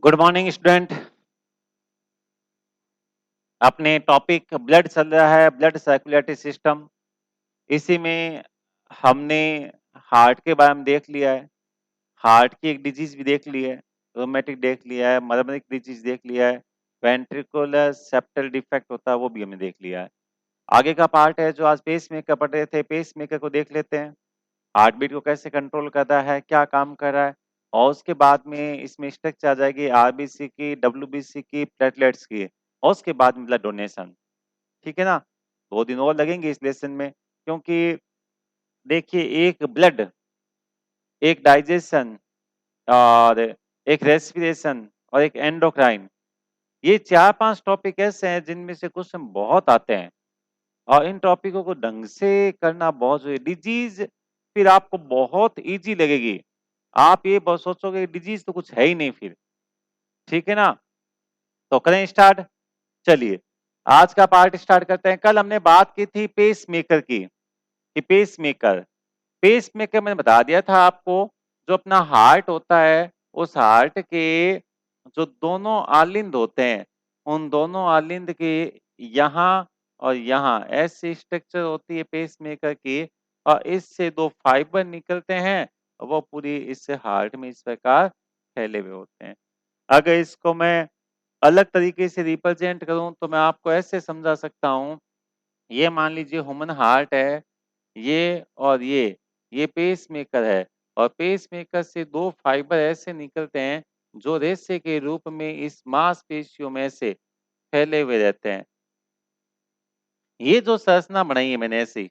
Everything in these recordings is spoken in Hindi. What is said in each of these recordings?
Good morning student. अपने टॉपिक ब्लड चल रहा है, ब्लड सर्कुलेटरी सिस्टम। इसी में हमने हार्ट के बारे में देख लिया है, हार्ट की एक डिजीज भी देख ली है, रोमेटिक देख लिया है, मरमरिक डिजीज देख लिया है, वेंट्रिकुलर सेप्टल डिफेक्ट होता है वो भी हमने देख लिया है। आगे का पार्ट है जो आज पेस मेकर पढ़ रहे थे, पेस मेकर को देख लेते हैं। हार्ट बीट को कैसे कंट्रोल करता है, क्या काम कर रहा है, और उसके बाद में इसमें स्ट्रक्चर आ जाएगी आरबीसी की, डब्ल्यूबीसी की, प्लेटलेट्स की, और उसके बाद में ब्लड डोनेशन। ठीक है ना। 2 दिन और लगेंगे इस लेसन में, क्योंकि देखिए एक ब्लड, एक डाइजेशन, और एक रेस्पिरेशन, और एक एंडोक्राइन, ये 4-5 टॉपिक ऐसे हैं जिनमें से क्वेश्चन बहुत आते हैं, और इन टॉपिकों को ढंग से करना बहुत जरूरी। डिजीज फिर आपको बहुत इजी लगेगी, आप ये बहुत सोचोगे डिजीज तो कुछ है ही नहीं फिर। ठीक है ना। तो करें स्टार्ट। चलिए आज का पार्ट स्टार्ट करते हैं। कल हमने बात की थी पेस मेकर की, कि पेस मेकर, पेस मेकर मैंने बता दिया था आपको, जो अपना हार्ट होता है उस हार्ट के जो दोनों आलिंद होते हैं, उन दोनों आलिंद के यहाँ और यहाँ ऐसी स्ट्रक्चर होती है पेस मेकर की, और इससे 2 फाइबर निकलते हैं, वो पूरी इससे हार्ट में इस प्रकार फैले हुए होते हैं। अगर इसको मैं अलग तरीके से रिप्रेजेंट करूं तो मैं आपको ऐसे समझा सकता हूं, ये मान लीजिए ह्यूमन हार्ट है, ये और ये पेस मेकर है, और पेस मेकर से 2 फाइबर ऐसे निकलते हैं जो रेशे के रूप में इस मांसपेशियों में से फैले हुए रहते हैं। ये जो संरचना बनाई है मैंने ऐसी,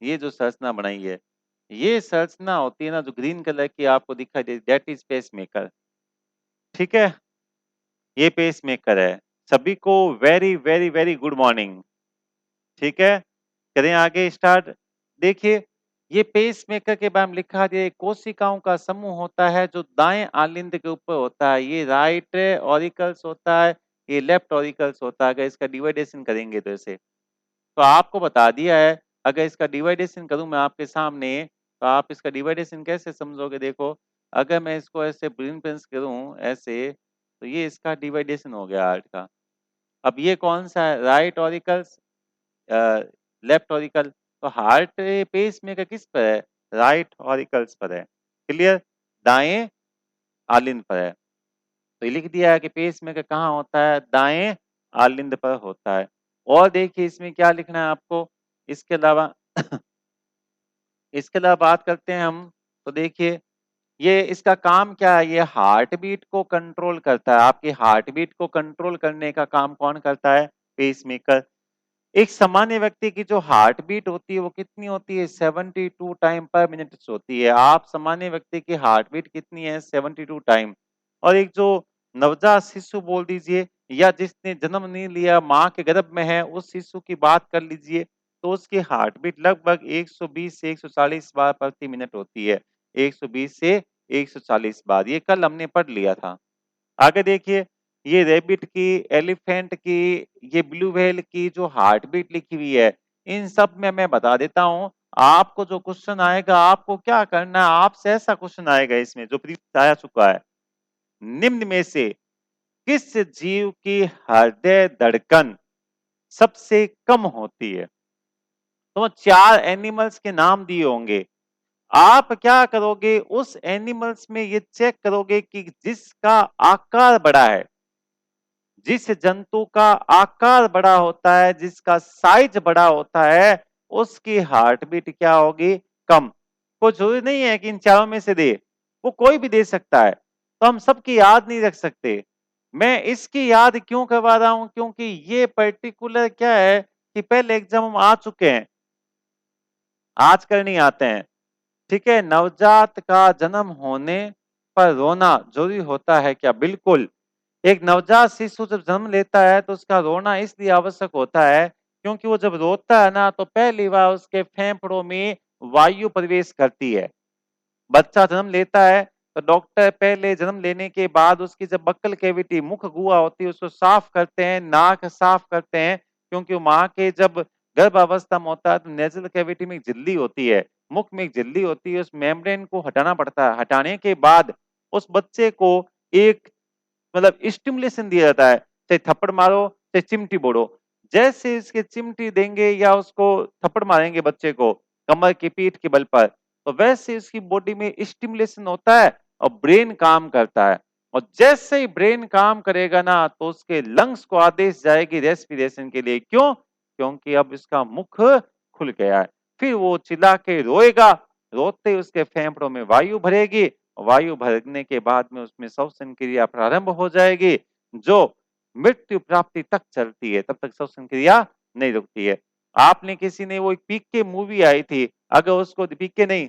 ये जो संरचना बनाई है, ये संरचना होती है ना जो ग्रीन कलर की आपको दिखाई दे, दैट इज पेस मेकर। ठीक है, ये पेस मेकर है। सभी को very very very good morning. ठीक है, करें आगे स्टार्ट। देखिए ये पेस मेकर के बारे में लिखा दिया, कोशिकाओं का समूह होता है जो दाएं आलिंद के ऊपर होता है, ये राइट ऑरिकल्स होता है, ये लेफ्ट ऑरिकल्स होता है। अगर इसका डिवाइडेशन करेंगे तो ऐसे, तो आपको बता दिया है। अगर इसका डिवाइडेशन करूं मैं आपके सामने, तो आप इसका डिवाइडेशन कैसे समझोगे? देखो, अगर मैं इसको ऐसे ब्रेन पेंस करूं ऐसे, तो ये इसका डिवाइडेशन हो गया हार्ट का। अब ये कौन सा है? Right auricles, left auricle. तो हार्ट पेस मेकर किस पर है? राइट ऑरिकल्स पर है। क्लियर? दाएं आलिंद पर है। तो ये लिख दिया है कि पेस मेकर कहाँ होता है? दाएं आलिंद पर होता है। और देखिए इसमें क्या लिखना है आपको इसके अलावा इसके अलावा बात करते हैं हम। तो देखिए ये इसका काम क्या है? ये हार्ट बीट को कंट्रोल करता है। आपकी हार्ट बीट को कंट्रोल करने का काम कौन करता है? Pacemaker. एक सामान्य व्यक्ति की जो हार्ट बीट होती है वो कितनी होती है? 72 टाइम पर मिनट होती है। आप सामान्य व्यक्ति की हार्ट बीट कितनी है? 72 टाइम। और एक जो नवजात शिशु बोल दीजिए, या जिसने जन्म नहीं लिया, माँ के गर्भ में है, उस शिशु की बात कर लीजिए, तो उसकी हार्ट बीट लगभग 120 से 140 बार प्रति मिनट होती है। 120 से 140 बार, ये कल हमने पढ़ लिया था। आगे देखिए, ये रैबिट की, एलिफेंट की, ये ब्लू व्हेल की जो हार्ट बीट लिखी हुई है, इन सब में मैं बता देता हूं। आपको जो क्वेश्चन आएगा आपको क्या करना है, आपसे ऐसा क्वेश्चन आएगा इसमें जो प्रीवियस आ चुका है। निम्न में से किस जीव की हृदय धड़कन सबसे कम होती है? तो 4 एनिमल्स के नाम दिए होंगे। आप क्या करोगे? उस एनिमल्स में ये चेक करोगे कि जिसका आकार बड़ा है, जिस जंतु का आकार बड़ा होता है, जिसका साइज बड़ा होता है, उसकी हार्ट बीट क्या होगी? कम। कोई जरूरी नहीं है कि इन चारों में से दे, वो कोई भी दे सकता है। तो हम सबकी याद नहीं रख सकते। मैं इसकी याद क्यों करवा रहा हूं? क्योंकि ये पर्टिकुलर क्या है कि पहले एग्जाम हम आ चुके हैं, आजकल नहीं आते हैं। ठीक है, नवजात का जन्म होने पर रोना जरूरी होता है क्या? बिल्कुल। एक नवजात शिशु जब जन्म लेता है तो उसका रोना इसलिए आवश्यक होता है क्योंकि वो जब रोता है ना, तो पहली बार उसके फेफड़ों में वायु प्रवेश करती है। बच्चा जन्म लेता है तो डॉक्टर पहले जन्म लेने के बाद उसकी जब बक्कल कैविटी, मुख गुहा होती है, उसको साफ करते हैं, नाक साफ करते हैं, क्योंकि माँ के जब गर्भ अवस्था में होता है तो नेजल कैविटी में एक झिल्ली होती है, मुख में एक झिल्ली होती है, उस मेम्ब्रेन को हटाना पड़ता है। हटाने के बाद उस बच्चे को एक मतलब स्टिमुलेशन दिया जाता है, चाहे थप्पड़ मारो, चाहे चिमटी बोलो। जैसे इसके चिमटी देंगे या उसको थप्पड़ मारेंगे बच्चे को कमर की पीठ के बल पर, तो वैसे इसकी बॉडी में स्टिमुलेशन होता है और ब्रेन काम करता है। और जैसे ही ब्रेन काम करेगा ना, तो उसके लंग्स को आदेश जाएगी रेस्पिरेशन के लिए। क्यों? क्योंकि अब इसका मुख खुल गया है। फिर वो चिल्ला के रोएगा, रोते ही उसके फेफड़ों में वायु भरेगी, वायु भरने के बाद में उसमें श्वसन क्रिया प्रारंभ हो जाएगी, जो मृत्यु प्राप्ति तक चलती है। तब तक श्वसन क्रिया नहीं रुकती है। आपने किसी ने वो एक पीके मूवी आई थी, अगर उसको पीके नहीं,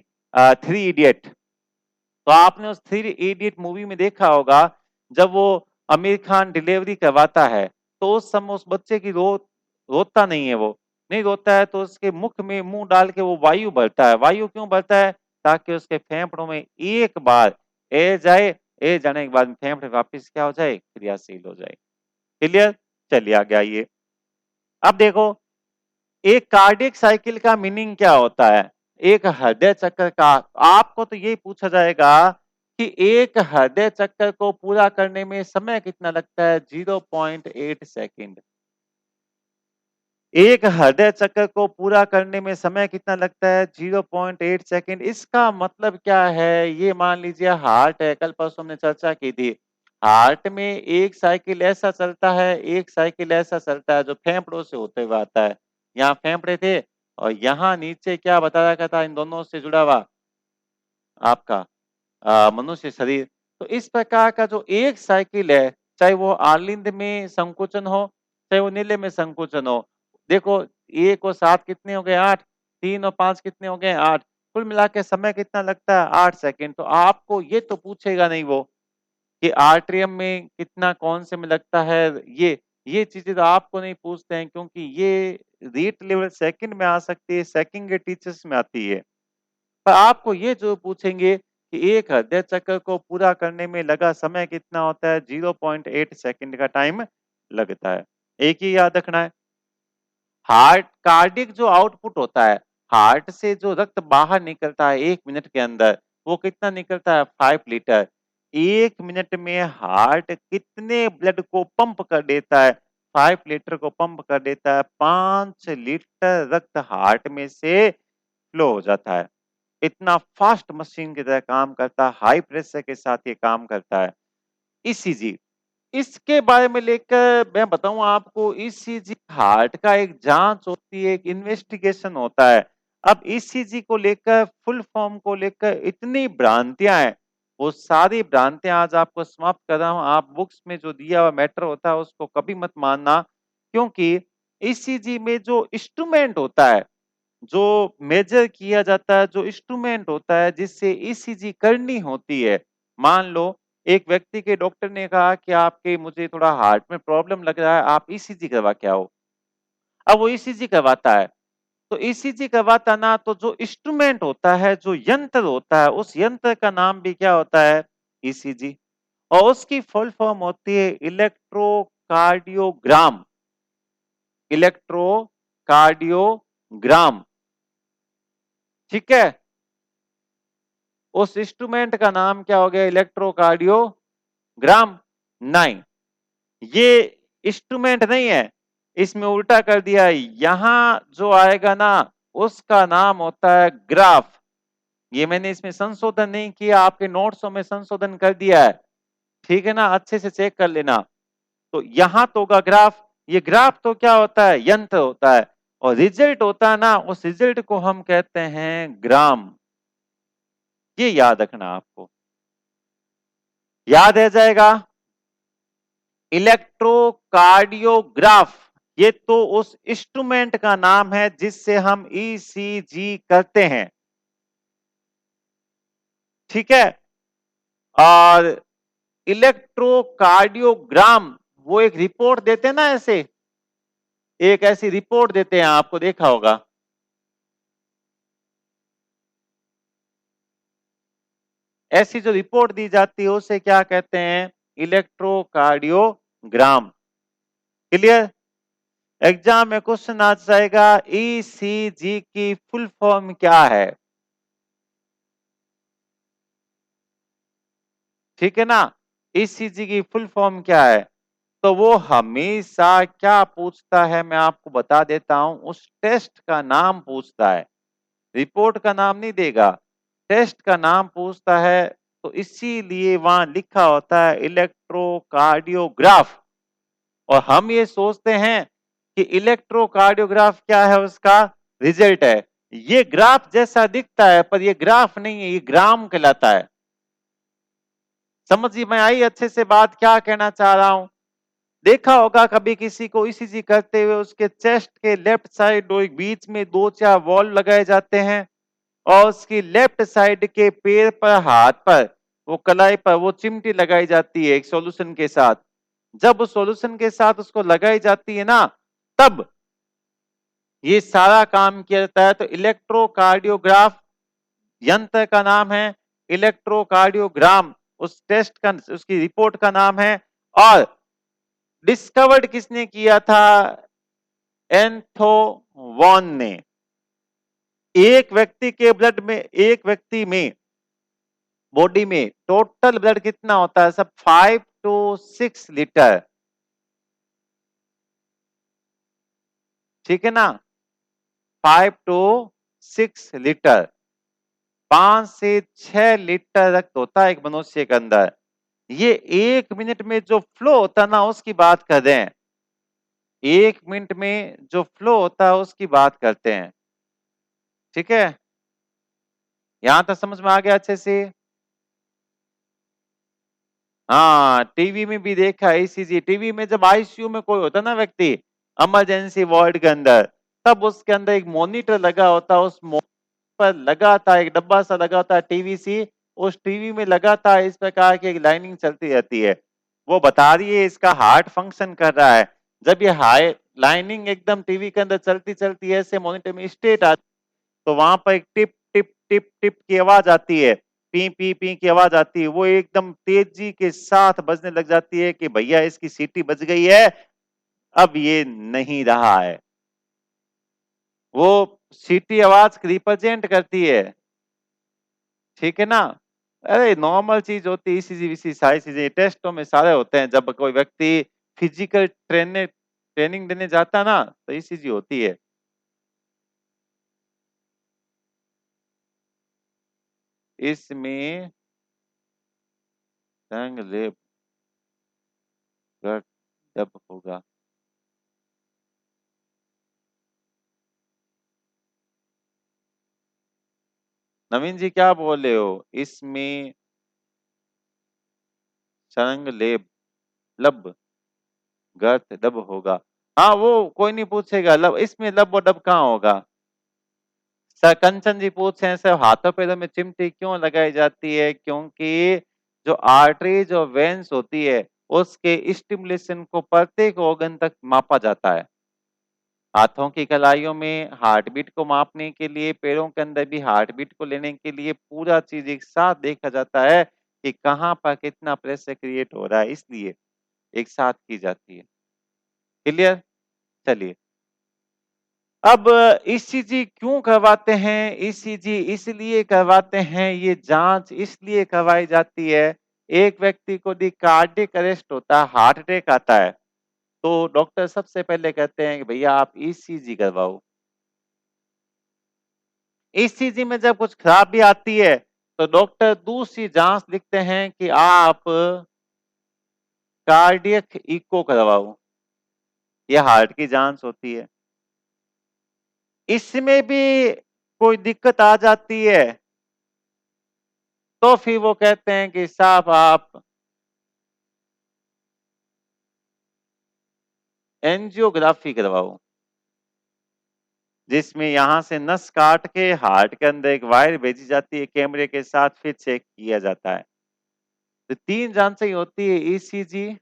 थ्री इडियट, तो आपने उस थ्री इडियट मूवी में देखा होगा, जब वो आमिर खान डिलीवरी करवाता है, तो उस समय उस बच्चे की रोता नहीं है, वो नहीं रोता है, तो उसके मुख में मुंह डाल के वो वायु भरता है। वायु क्यों भरता है? ताकि उसके फेफड़ों में एक बार एयर जाए, एयर जाने के बाद फेफड़े वापस क्या हो जाए, क्रियाशील हो जाए। क्लियर? चलिए आगे आइए। अब देखो, एक कार्डियक साइकिल का मीनिंग क्या होता है? एक हृदय चक्र का। आपको तो ये पूछा जाएगा कि एक हृदय चक्र को पूरा करने में समय कितना लगता है? 0.8 सेकंड। एक हृदय चक्र को पूरा करने में समय कितना लगता है? 0.8 सेकंड। इसका मतलब क्या है? ये मान लीजिए हार्ट है, कल परसों हमने चर्चा की थी। हार्ट में एक साइकिल ऐसा चलता है, एक साइकिल ऐसा चलता है जो फेफड़ों से होते हुए आता है। यहाँ फेफड़े थे और यहाँ नीचे क्या बताया गया था इन दोनों से जुड़ा हुआ आपका मनुष्य शरीर। तो इस प्रकार का जो एक साइकिल है, चाहे वो आलिंद में संकुचन हो, चाहे वो नीले में संकुचन हो। देखो 1 और 7 कितने हो गए? 8। 3 और 5 कितने हो गए? 8। कुल मिला के समय कितना लगता है? 8 सेकंड। तो आपको ये तो पूछेगा नहीं वो कि आर्ट्रियम में कितना कौन से में लगता है। ये चीजें तो आपको नहीं पूछते हैं, क्योंकि ये रीट लेवल सेकंड में आ सकती है, सेकंड के टीचर्स में आती है। पर आपको ये जो पूछेंगे कि एक हृदय चक्र को पूरा करने में लगा समय कितना होता है? 0.8 सेकंड का टाइम लगता है। एक ही याद रखना है। हार्ट कार्डियक जो आउटपुट होता है, हार्ट से जो रक्त बाहर निकलता है 1 मिनट के अंदर, वो कितना निकलता है? 5 लीटर। 1 मिनट में हार्ट कितने ब्लड को पंप कर देता है? 5 लीटर को पंप कर देता है। 5 लीटर रक्त हार्ट में से फ्लो हो जाता है। इतना फास्ट मशीन की तरह काम करता है, हाई प्रेशर के साथ ये काम करता है। ईसीजी, इसके बारे में लेकर मैं बताऊं आपको, ईसीजी हार्ट का एक जांच होती है, एक इन्वेस्टिगेशन होता है। अब ईसीजी को लेकर, फुल फॉर्म को लेकर इतनी भ्रांतियां हैं, वो सारी भ्रांतियां आज आपको समाप्त कर रहा हूं। आप बुक्स में जो दिया हुआ मैटर होता है उसको कभी मत मानना, क्योंकि ईसीजी में जो इंस्ट्रूमेंट होता है, जो मेजर किया जाता है, जो इंस्ट्रूमेंट होता है जिससे ईसीजी करनी होती है। मान लो एक व्यक्ति के डॉक्टर ने कहा कि आपके मुझे थोड़ा हार्ट में प्रॉब्लम लग रहा है, आप ईसीजी करवा के आओ। अब वो ईसीजी करवाता है, तो ईसीजी करवाता ना, तो जो इंस्ट्रूमेंट होता है, जो यंत्र होता है, उस यंत्र का नाम भी क्या होता है? ईसीजी। और उसकी फुल फॉर्म होती है इलेक्ट्रोकार्डियोग्राम। इलेक्ट्रोकार्डियोग्राम, ठीक है। उस इंस्ट्रूमेंट का नाम क्या हो गया? इलेक्ट्रोकार्डियोग्राम। नहीं, ये इंस्ट्रूमेंट नहीं है, इसमें उल्टा कर दिया है। यहां जो आएगा ना, उसका नाम होता है ग्राफ। ये मैंने इसमें संशोधन नहीं किया, आपके नोट्सों में संशोधन कर दिया है, ठीक है ना, अच्छे से चेक कर लेना। तो यहां तो होगा ग्राफ। ये ग्राफ तो क्या होता है? यंत्र होता है। और रिजल्ट होता है ना, उस रिजल्ट को हम कहते हैं ग्राम। ये याद रखना आपको, याद रह जाएगा। इलेक्ट्रोकार्डियोग्राफ, ये तो उस इंस्ट्रूमेंट का नाम है जिससे हम ईसीजी करते हैं, ठीक है। और इलेक्ट्रोकार्डियोग्राम, वो एक रिपोर्ट देते हैं ना, ऐसे एक ऐसी रिपोर्ट देते हैं, आपको देखा होगा। ऐसी जो रिपोर्ट दी जाती है उसे क्या कहते हैं? इलेक्ट्रोकार्डियोग्राम। क्लियर? एग्जाम में क्वेश्चन आ जाएगा, ईसीजी की फुल फॉर्म क्या है, ठीक है ना। ईसीजी की फुल फॉर्म क्या है? तो वो हमेशा क्या पूछता है मैं आपको बता देता हूं, उस टेस्ट का नाम पूछता है, रिपोर्ट का नाम नहीं देगा, टेस्ट का नाम पूछता है। तो इसीलिए वहां लिखा होता है इलेक्ट्रोकार्डियोग्राफ। और हम ये सोचते हैं कि इलेक्ट्रोकार्डियोग्राफ क्या है, उसका रिजल्ट है। ये ग्राफ जैसा दिखता है पर ये ग्राफ नहीं है, ये ग्राम कहलाता है। समझ में आई अच्छे से बात क्या कहना चाह रहा हूं? देखा होगा कभी किसी को ईसीजी करते हुए उसके चेस्ट के लेफ्ट साइड और बीच में 2-4 वॉल लगाए जाते हैं और उसकी लेफ्ट साइड के पैर पर, हाथ पर, वो कलाई पर वो चिमटी लगाई जाती है एक सॉल्यूशन के साथ। जब उस सॉल्यूशन के साथ उसको लगाई जाती है ना, तब ये सारा काम किया जाता है। तो इलेक्ट्रोकार्डियोग्राफ यंत्र का नाम है, इलेक्ट्रोकार्डियोग्राम उस टेस्ट का, उसकी रिपोर्ट का नाम है। और डिस्कवर्ड किसने किया था? एंथो वॉन ने। एक व्यक्ति के ब्लड में, एक व्यक्ति में बॉडी में टोटल ब्लड कितना होता है सब? 5 to 6 लीटर। ठीक है ना? 5 to 6 लीटर, 5 से 6 लीटर रक्त होता है एक मनुष्य के अंदर। ये 1 मिनट में जो फ्लो होता है ना, उसकी बात कर रहे हैं। 1 मिनट में जो फ्लो होता है उसकी बात करते हैं। ठीक है, यहां तक समझ में आ गया अच्छे से? हाँ, टीवी में भी देखा है ईसीजी। टीवी में जब आईसीयू में कोई होता है ना व्यक्ति, इमरजेंसी वार्ड के अंदर, तब उसके अंदर एक मॉनिटर लगा होता है, उस पर लगातार एक डब्बा सा लगा होता है टीवी सी, उस टीवी में लगातार इस प्रकार की एक लाइनिंग चलती रहती है। वो बता रही है इसका हार्ट फंक्शन कर रहा है। जब ये हाई लाइनिंग एकदम टीवी के अंदर चलती चलती है, ऐसे मॉनिटर में स्टेट आती, तो वहां पर एक टिप टिप टिप टिप की आवाज आती है, पी पी पी की आवाज आती है। वो एकदम तेजी के साथ बजने लग जाती है कि भैया इसकी सीटी बज गई है, अब ये नहीं रहा है। वो सीटी आवाज रिप्रेजेंट करती है। ठीक है ना? अरे नॉर्मल चीज होती है, ईसीजी वीसी सारी चीजें टेस्टों में सारे होते हैं। जब कोई व्यक्ति फिजिकल ट्रेनिंग देने जाता है ना, तो ईसीजी होती है। इसमें संग लेप गट जब होगा। नवीन जी क्या बोले हो? इसमें संग लेप लब गर्थ डब होगा। हाँ, वो कोई नहीं पूछेगा लब, इसमें लब और डब कहाँ होगा? सर कंचन जी पूछ रहे हैं सर, हाथों पैरों में चिमटी क्यों लगाई जाती है? क्योंकि जो आर्टरीज और वेन्स होती है, उसके स्टिमुलेशन को प्रत्येक ऑर्गन तक मापा जाता है। हाथों की कलाइयों में हार्ट बीट को मापने के लिए, पैरों के अंदर भी हार्ट बीट को लेने के लिए पूरा चीज एक साथ देखा जाता है कि कहाँ पर कितना प्रेशर क्रिएट हो रहा है, इसलिए एक साथ की जाती है। क्लियर? चलिए, अब ईसीजी क्यों करवाते हैं? ईसीजी इसलिए करवाते हैं, ये जांच इसलिए करवाई जाती है। एक व्यक्ति को यदि कार्डियक अरेस्ट होता है, हार्ट अटैक आता है, तो डॉक्टर सबसे पहले कहते हैं कि भैया आप ईसीजी करवाओ। ईसीजी में जब कुछ खराबी आती है, तो डॉक्टर दूसरी जांच लिखते हैं कि आप कार्डियक इको करवाओ। यह हार्ट की जांच होती है। इसमें भी कोई दिक्कत आ जाती है, तो फिर वो कहते हैं कि साहब आप एंजियोग्राफी करवाओ, जिसमें यहां से नस काट के हार्ट के अंदर एक वायर भेजी जाती है, कैमरे के साथ फिर चेक किया जाता है। तो 3 जांचें होती है, ECG,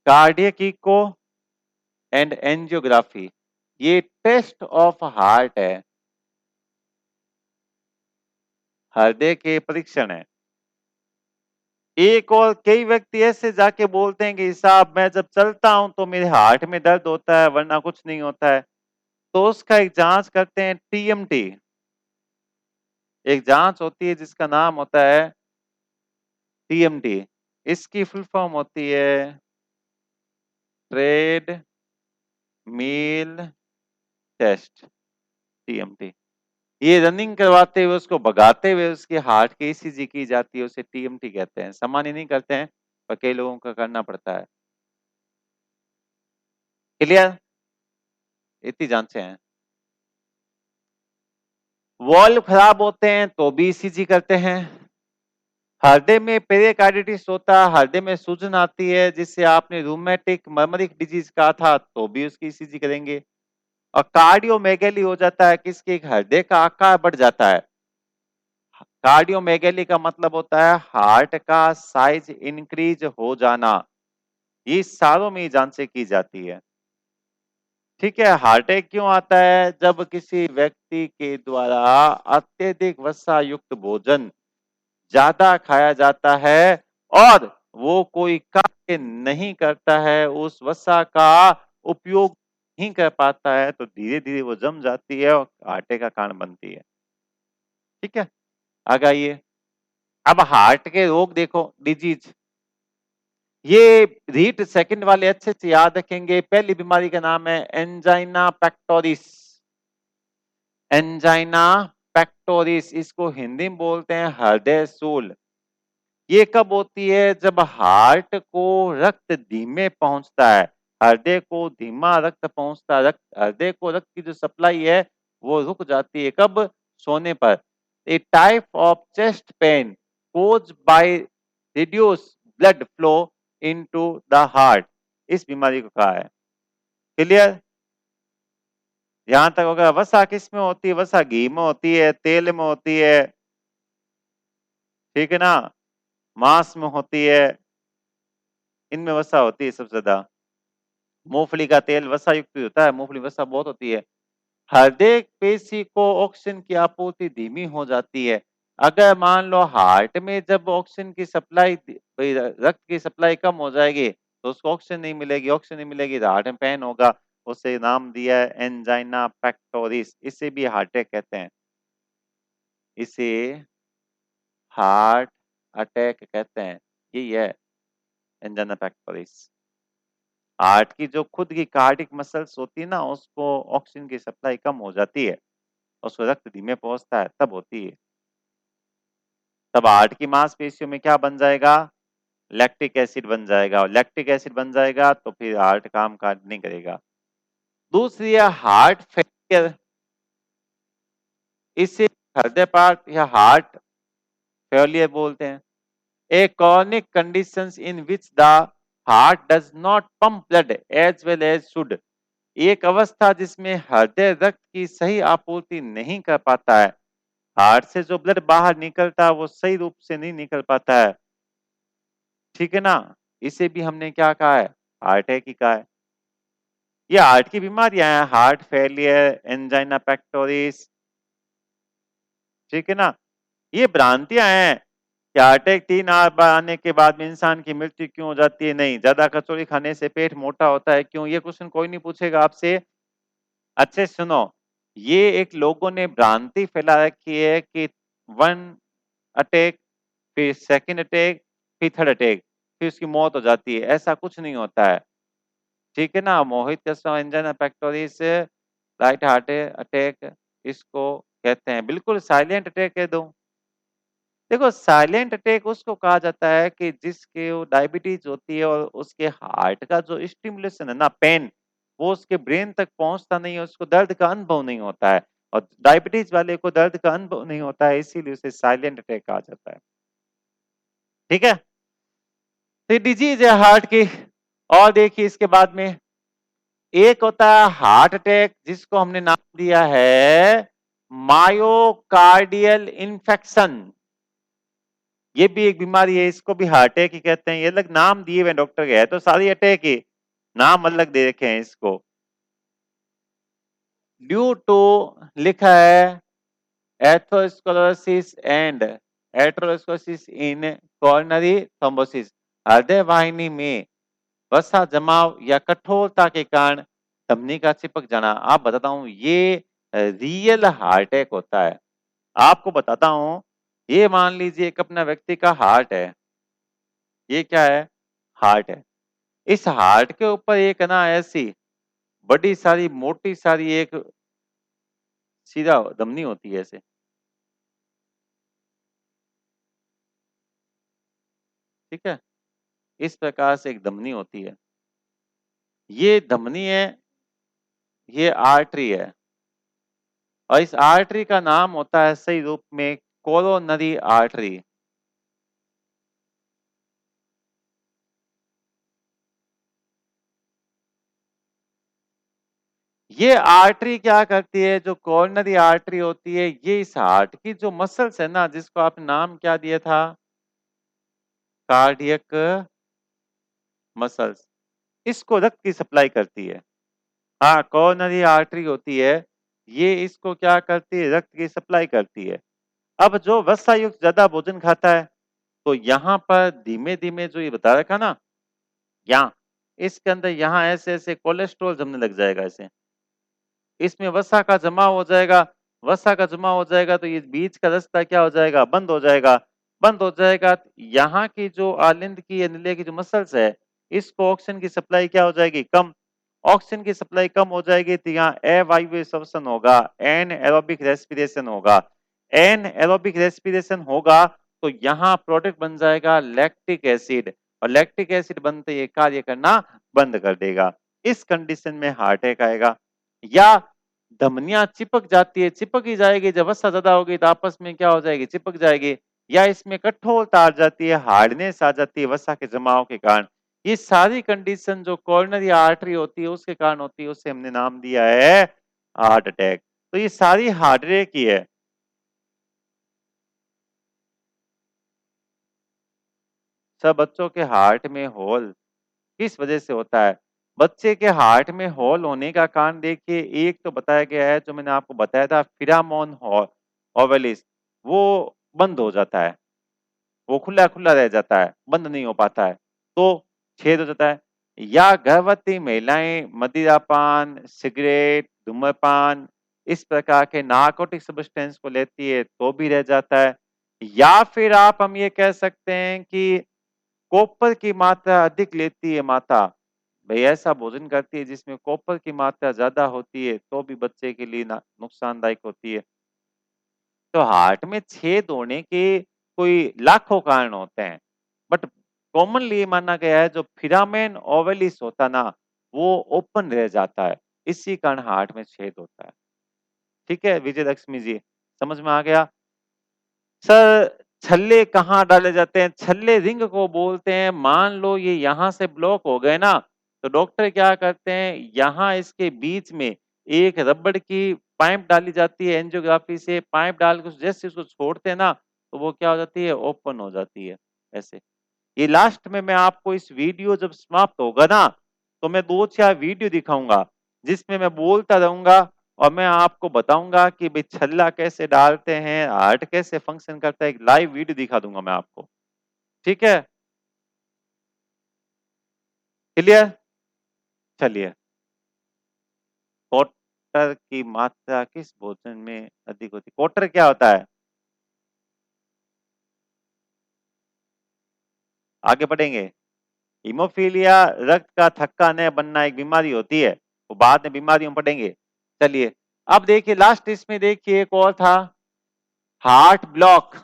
cardiac echo and angiography. ये टेस्ट ऑफ हार्ट है, हृदय के परीक्षण है। एक और कई व्यक्ति ऐसे जाके बोलते हैं कि साहब मैं जब चलता हूं तो मेरे हार्ट में दर्द होता है, वरना कुछ नहीं होता है। तो उसका एक जांच करते हैं, टीएमटी। एक जांच होती है जिसका नाम होता है टीएमटी, इसकी फुल फॉर्म होती है ट्रेड मील टेस्ट, टीएमटी। ये रनिंग करवाते हुए, उसको भगाते हुए उसके हार्ट की ईसीजी की जाती है, उसे टीएमटी कहते हैं। सामान्य नहीं करते हैं, पर कई लोगों का करना पड़ता है। क्लियर? इतनी जांचें हैं। वॉल्व खराब होते हैं तो भी ईसीजी करते हैं। हृदय में पेरिकार्डिटिस होता है, हृदय में सूजन आती है, जिससे आपने रूमेटिक मर्मरिक डिजीज कहा था, तो भी उसकी ईसीजी करेंगे। और कार्डियोमेगेली हो जाता है, किसके हृदय का आकार बढ़ जाता है। कार्डियोमेगेली का मतलब होता है हार्ट का साइज इंक्रीज हो जाना। ये सालों में जांचें की जाती है। ठीक है। हार्ट अटैक क्यों आता है? जब किसी व्यक्ति के द्वारा अत्यधिक वसा युक्त भोजन ज्यादा खाया जाता है और वो कोई कार्य नहीं करता है, उस वसा का उपयोग नहीं कर पाता है, तो धीरे धीरे वो जम जाती है और हार्ट अटैक का कारण बनती है। ठीक है, आगे आइए। अब हार्ट के रोग देखो, डिजीज, ये रीड सेकंड वाले अच्छे से याद रखेंगे। पहली बीमारी का नाम है एंजाइना पेक्टोरिस। एंजाइना पेक्टोरिस, इसको हिंदी में बोलते हैं हृदय शूल। ये कब होती है? जब हार्ट को रक्त धीमे पहुंचता है, हृदय को धीमा रक्त पहुंचता है, रक्त हृदय को रक्त की जो सप्लाई है वो रुक जाती है। कब? सोने पर। A type of chest pain cause by reduce blood flow into the heart, इस बीमारी को कहा है। क्लियर? यहां तक होगा। वसा किस में होती है? वसा घी में होती है, तेल में होती है, ठीक है ना, मांस में होती है, इनमें वसा होती है सबसे ज्यादा। मूंगफली का तेल वसा युक्त होता है, मूंगफली वसा बहुत होती है। हृदय पेशी को ऑक्सीजन की आपूर्ति धीमी हो जाती है। अगर मान लो हार्ट में जब ऑक्सीजन की सप्लाई, रक्त की सप्लाई कम हो जाएगी तो उसको ऑक्सीजन नहीं मिलेगी, ऑक्सीजन नहीं मिलेगी तो हार्ट में पेन होगा। उसे नाम दिया है एंजाइना पेक्टोरिस। इसे भी हार्ट अटैक कहते हैं, इसे हार्ट अटैक कहते हैं। यही है एंजाइना पेक्टोरिस। हार्ट की जो खुद की कार्डिक मसल्स होती है ना, उसको ऑक्सीजन की सप्लाई कम हो जाती है, उसको रक्त धीमे पहुंचता है, तब होती है। तब हार्ट की मांसपेशियों में क्या बन जाएगा? लैक्टिक एसिड बन जाएगा, और लैक्टिक एसिड बन जाएगा तो फिर हार्ट काम काज नहीं करेगा। दूसरी है हार्ट फेलियर। इसे हृदय पार्ट या हार्ट फेलियर बोलते हैं। ए chronic conditions in which the heart does not pump blood as well as should, एक अवस्था जिसमें हृदय रक्त की सही आपूर्ति नहीं कर पाता है, हार्ट से जो ब्लड बाहर निकलता है वो सही रूप से नहीं निकल पाता है, ठीक है ना। इसे भी हमने क्या कहा है? हार्ट अटैक ही कहा है। ये हार्ट की बीमारियां हैं, हार्ट फेलियर, एंजाइना पेक्टोरिस, ठीक है ना। ये भ्रांतियां हैं कि हार्ट अटैक 3 बार आने के बाद में इंसान की मृत्यु क्यों हो जाती है। नहीं, ज्यादा कचौड़ी खाने से पेट मोटा होता है क्यों? ये क्वेश्चन कोई नहीं पूछेगा आपसे। अच्छे सुनो, ये एक लोगों ने भ्रांति फैला रखी है कि 1 अटैक, फिर सेकंड अटैक, फिर थर्ड अटैक, फिर उसकी मौत हो जाती है। ऐसा कुछ नहीं होता है, ठीक है ना। Mohit Castro angina pectoris right heart attack इसको कहते हैं। बिल्कुल साइलेंट अटैक कह दो। देखो, साइलेंट अटैक उसको कहा जाता है कि जिसके डायबिटीज होती है और उसके हार्ट का जो स्टिमुलेशन है ना, पेन, वो उसके ब्रेन तक पहुंचता नहीं है, उसको दर्द का अनुभव नहीं होता है। और डायबिटीज वाले को दर्द का अनुभव नहीं होता है, इसीलिए उसे साइलेंट अटैक कहा जाता है। ठीक है, तो डिजीज है हार्ट की। और देखिए इसके बाद में एक होता है हार्ट अटैक, जिसको हमने नाम दिया है मायोकार्डियल इन्फेक्शन। ये भी एक बीमारी है, इसको भी हार्ट अटैक ही कहते हैं। ये अलग नाम दिए हुए डॉक्टर के, है तो सारी अटैक ही, नाम अलग दे रखे हैं इसको। ड्यू टू लिखा है atherosclerosis and atherosclerosis in coronary thrombosis, हृदय वाहिनी में वसा जमाव या कठोरता के कारण धमनी का चिपक जाना। आप बताता हूं, ये रियल हार्ट अटैक होता है। आपको बताता हूं, ये मान लीजिए एक अपना व्यक्ति का हार्ट है, ये क्या है? हार्ट है। इस हार्ट के ऊपर एक ना ऐसी बड़ी सारी मोटी सारी एक सीधा धमनी होती है ऐसे, ठीक है? इस प्रकार से एक धमनी होती है। ये धमनी है, ये आर्टरी है और इस आर्टरी का नाम होता है सही रूप में कोरोनरी आर्टरी। ये आर्टरी क्या करती है? जो कोरोनरी आर्टरी होती है, ये इस हार्ट की जो मसल्स है ना, जिसको आपने नाम क्या दिया था? कार्डियक मसल्स, इसको रक्त की सप्लाई करती है। हाँ, कोरोनरी आर्टरी होती है, ये इसको क्या करती है? रक्त की सप्लाई करती है। अब जो वसा युक्त ज्यादा भोजन खाता है, तो यहाँ पर धीमे धीमे जो ये बता रखा ना, यहाँ इसके अंदर यहाँ ऐसे ऐसे कोलेस्ट्रॉल जमने लग जाएगा ऐसे, इसमें वसा का जमाव हो जाएगा। वसा का जमाव हो जाएगा तो ये बीच का रास्ता क्या हो जाएगा? बंद हो जाएगा। बंद हो जाएगा, यहाँ की जो आलिंद की या नीले की जो मसल्स है, इसको ऑक्सीजन की सप्लाई क्या हो जाएगी? कम। ऑक्सीजन की सप्लाई कम हो जाएगी तो यहाँ अवायवीय श्वसन होगा, एन एरोबिक रेस्पिरेशन होगा। एन एरोबिक रेस्पिरेशन होगा तो यहाँ प्रोडक्ट बन जाएगा लैक्टिक एसिड, और लैक्टिक एसिड बनते ये कार्य करना बंद कर देगा। इस कंडीशन में हार्ट अटैक आएगा। या धमनियां चिपक जाती है, चिपक ही जाएगी, जब वसा ज्यादा होगी तो आपस में क्या हो जाएगी? चिपक जाएगी। या इसमें कठोरता आ जाती है, हार्डनेस आ जाती है वसा के जमाव के कारण। ये सारी कंडीशन जो कोरोनरी आर्टरी होती है उसके कारण होती है, उसे हमने नाम दिया है हार्ट अटैक। तो ये सारी हार्ट अटैक की है। सब बच्चों के हार्ट में होल किस वजह से होता है? बच्चे के हार्ट में होल होने का कारण देखिए, एक तो बताया गया है, जो मैंने आपको बताया था फिरामोन ओवेलिस, वो बंद हो जाता है, वो खुला खुला रह जाता है, बंद नहीं हो पाता है, तो छेद हो जाता है। या गर्भवती महिलाएं मदिरापान, सिगरेट, धूम्रपान, इस प्रकार के नार्कोटिक सब्सटेंस को लेती है तो भी रह जाता है। या फिर आप हम ये कह सकते हैं कि कॉपर की मात्रा अधिक लेती है माता, भाई ऐसा भोजन करती है जिसमें कॉपर की मात्रा ज्यादा होती है, तो भी बच्चे के लिए नुकसानदायक होती है। तो हार्ट में छेद होने के कोई लाखों कारण होते हैं, बट कॉमनली ये माना गया है जो फिरामेन ओवलिस होता ना, वो ओपन रह जाता है, इसी कारण हार्ट में छेद होता है। ठीक है विजय लक्ष्मी जी, समझ में आ गया? सर, छल्ले कहाँ डाले जाते हैं? छल्ले रिंग को बोलते हैं। मान लो ये यहाँ से ब्लॉक हो गए ना, तो डॉक्टर क्या करते हैं, यहाँ इसके बीच में एक रबड़ की पाइप डाली जाती है, एंजियोग्राफी से पाइप डाल के जैसे उसको छोड़ते हैं ना, तो वो क्या हो जाती है? ओपन हो जाती है ऐसे। ये लास्ट में मैं आपको इस वीडियो जब समाप्त होगा ना, तो मैं 2-4 वीडियो दिखाऊंगा, जिसमें मैं बोलता रहूंगा और मैं आपको बताऊंगा कि भाई छल्ला कैसे डालते हैं, हार्ट कैसे फंक्शन करता है, एक लाइव वीडियो दिखा दूंगा मैं आपको। ठीक है? क्लियर? चलिए, क्वार्टर की मात्रा किस भोजन में अधिक होती है? क्वार्टर क्या होता है? आगे बढ़ेंगे। हीमोफीलिया रक्त का थक्का न बनना एक बीमारी होती है, वो बाद में बीमारियों में पढ़ेंगे। चलिए, अब देखिए लास्ट इसमें देखिए एक और था, हार्ट ब्लॉक।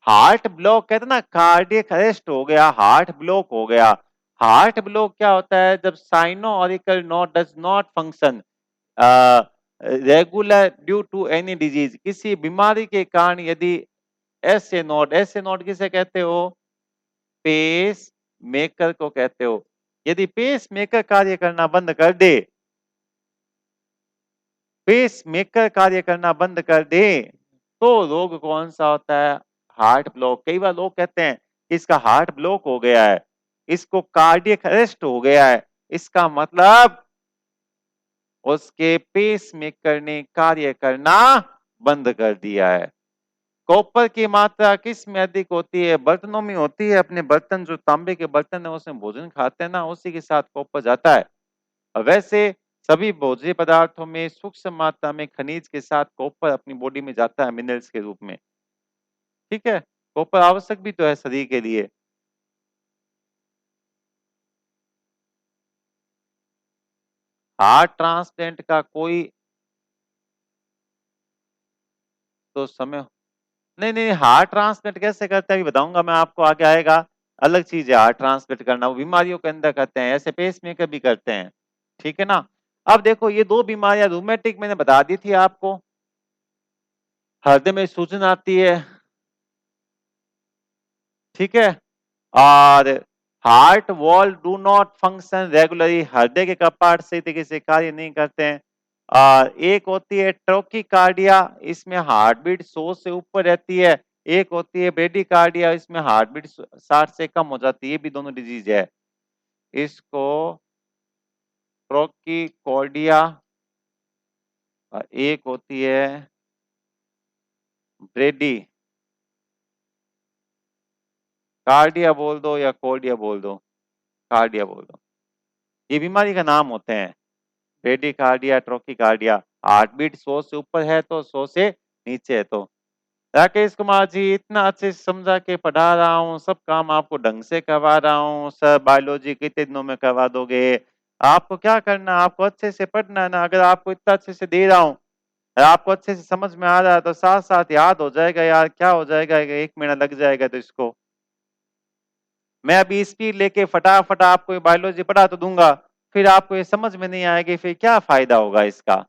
हार्ट ब्लॉक कहते ना, कार्डियक अरेस्ट हो गया, हार्ट ब्लॉक हो गया। हार्ट ब्लॉक क्या होता है? जब sino auricle node does not function regular due to any disease, किसी बीमारी के कारण यदि ऐसे नोड किसे कहते हो? पेस मेकर को कहते हो। यदि पेस मेकर कार्य करना बंद कर दे, पेस मेकर कार्य करना बंद कर दे, तो रोग कौन सा होता है? Heart block. कई बार लोग कहते हैं कि इसका हार्ट ब्लॉक हो गया है, इसको कार्डियक अरेस्ट हो गया है, इसका मतलब उसके पेस मेकर ने कार्य करना बंद कर दिया है। कॉपर की मात्रा किस में अधिक होती है? बर्तनों में होती है। अपने बर्तन जो तांबे के बर्तन है उसमें भोजन खाते हैं ना, उसी के साथ कॉपर जाता है। वैसे सभी भोज्य पदार्थों में सूक्ष्म मात्रा में खनिज के साथ कॉपर अपनी बॉडी में जाता है मिनरल्स के रूप में। ठीक है, कॉपर आवश्यक भी तो है शरीर के लिए। हार्ट ट्रांसप्लांट का कोई तो समय नहीं, नहीं, हार्ट ट्रांसप्लांट कैसे करते हैं अभी बताऊंगा मैं आपको, आगे आएगा। अलग चीज है हार्ट ट्रांसप्लांट करना, वो बीमारियों के अंदर करते हैं, ऐसे पेसमेकर भी करते हैं। ठीक है ना। अब देखो ये दो बीमारियां, रूमेटिक मैंने बता दी थी आपको, हृदय में सूजन आती है, ठीक है, और heart wall do not function regularly, हृदय के कपाट सही तरीके से कार्य नहीं करते हैं। और एक होती है ट्रोकीकार्डिया, इसमें हार्ट बीट 100 से ऊपर रहती है। एक होती है ब्रेडिकार्डिया, इसमें हार्ट बीट 60 से कम हो जाती है, ये भी दोनों डिजीज है। इसको ट्रोकीकार्डिया, एक होती है ब्रेडी कार्डिया बोल दो या कोर्डिया बोल दो, कार्डिया बोल दो, ये बीमारी का नाम होते हैं। ब्रेडिकार्डिया, ट्रोकीकार्डिया, हार्ट बीट 100 से ऊपर है तो 100 से नीचे है तो। राकेश कुमार जी, इतना अच्छे से समझा के पढ़ा रहा हूँ, सब काम आपको ढंग से करवा रहा हूँ, सर बायोलॉजी कितने दिनों में करवा दोगे? आपको क्या करना है, आपको अच्छे से पढ़ना है ना। अगर आपको इतना अच्छे से दे रहा हूँ, आपको अच्छे से समझ में आ रहा है तो साथ साथ याद हो जाएगा यार, क्या हो जाएगा, 1 महीना लग जाएगा तो इसको। मैं अभी स्पीड लेके फटाफट आपको ये बायोलॉजी पढ़ा तो दूंगा, फिर आपको ये समझ में नहीं आएगी, फिर क्या फायदा होगा इसका।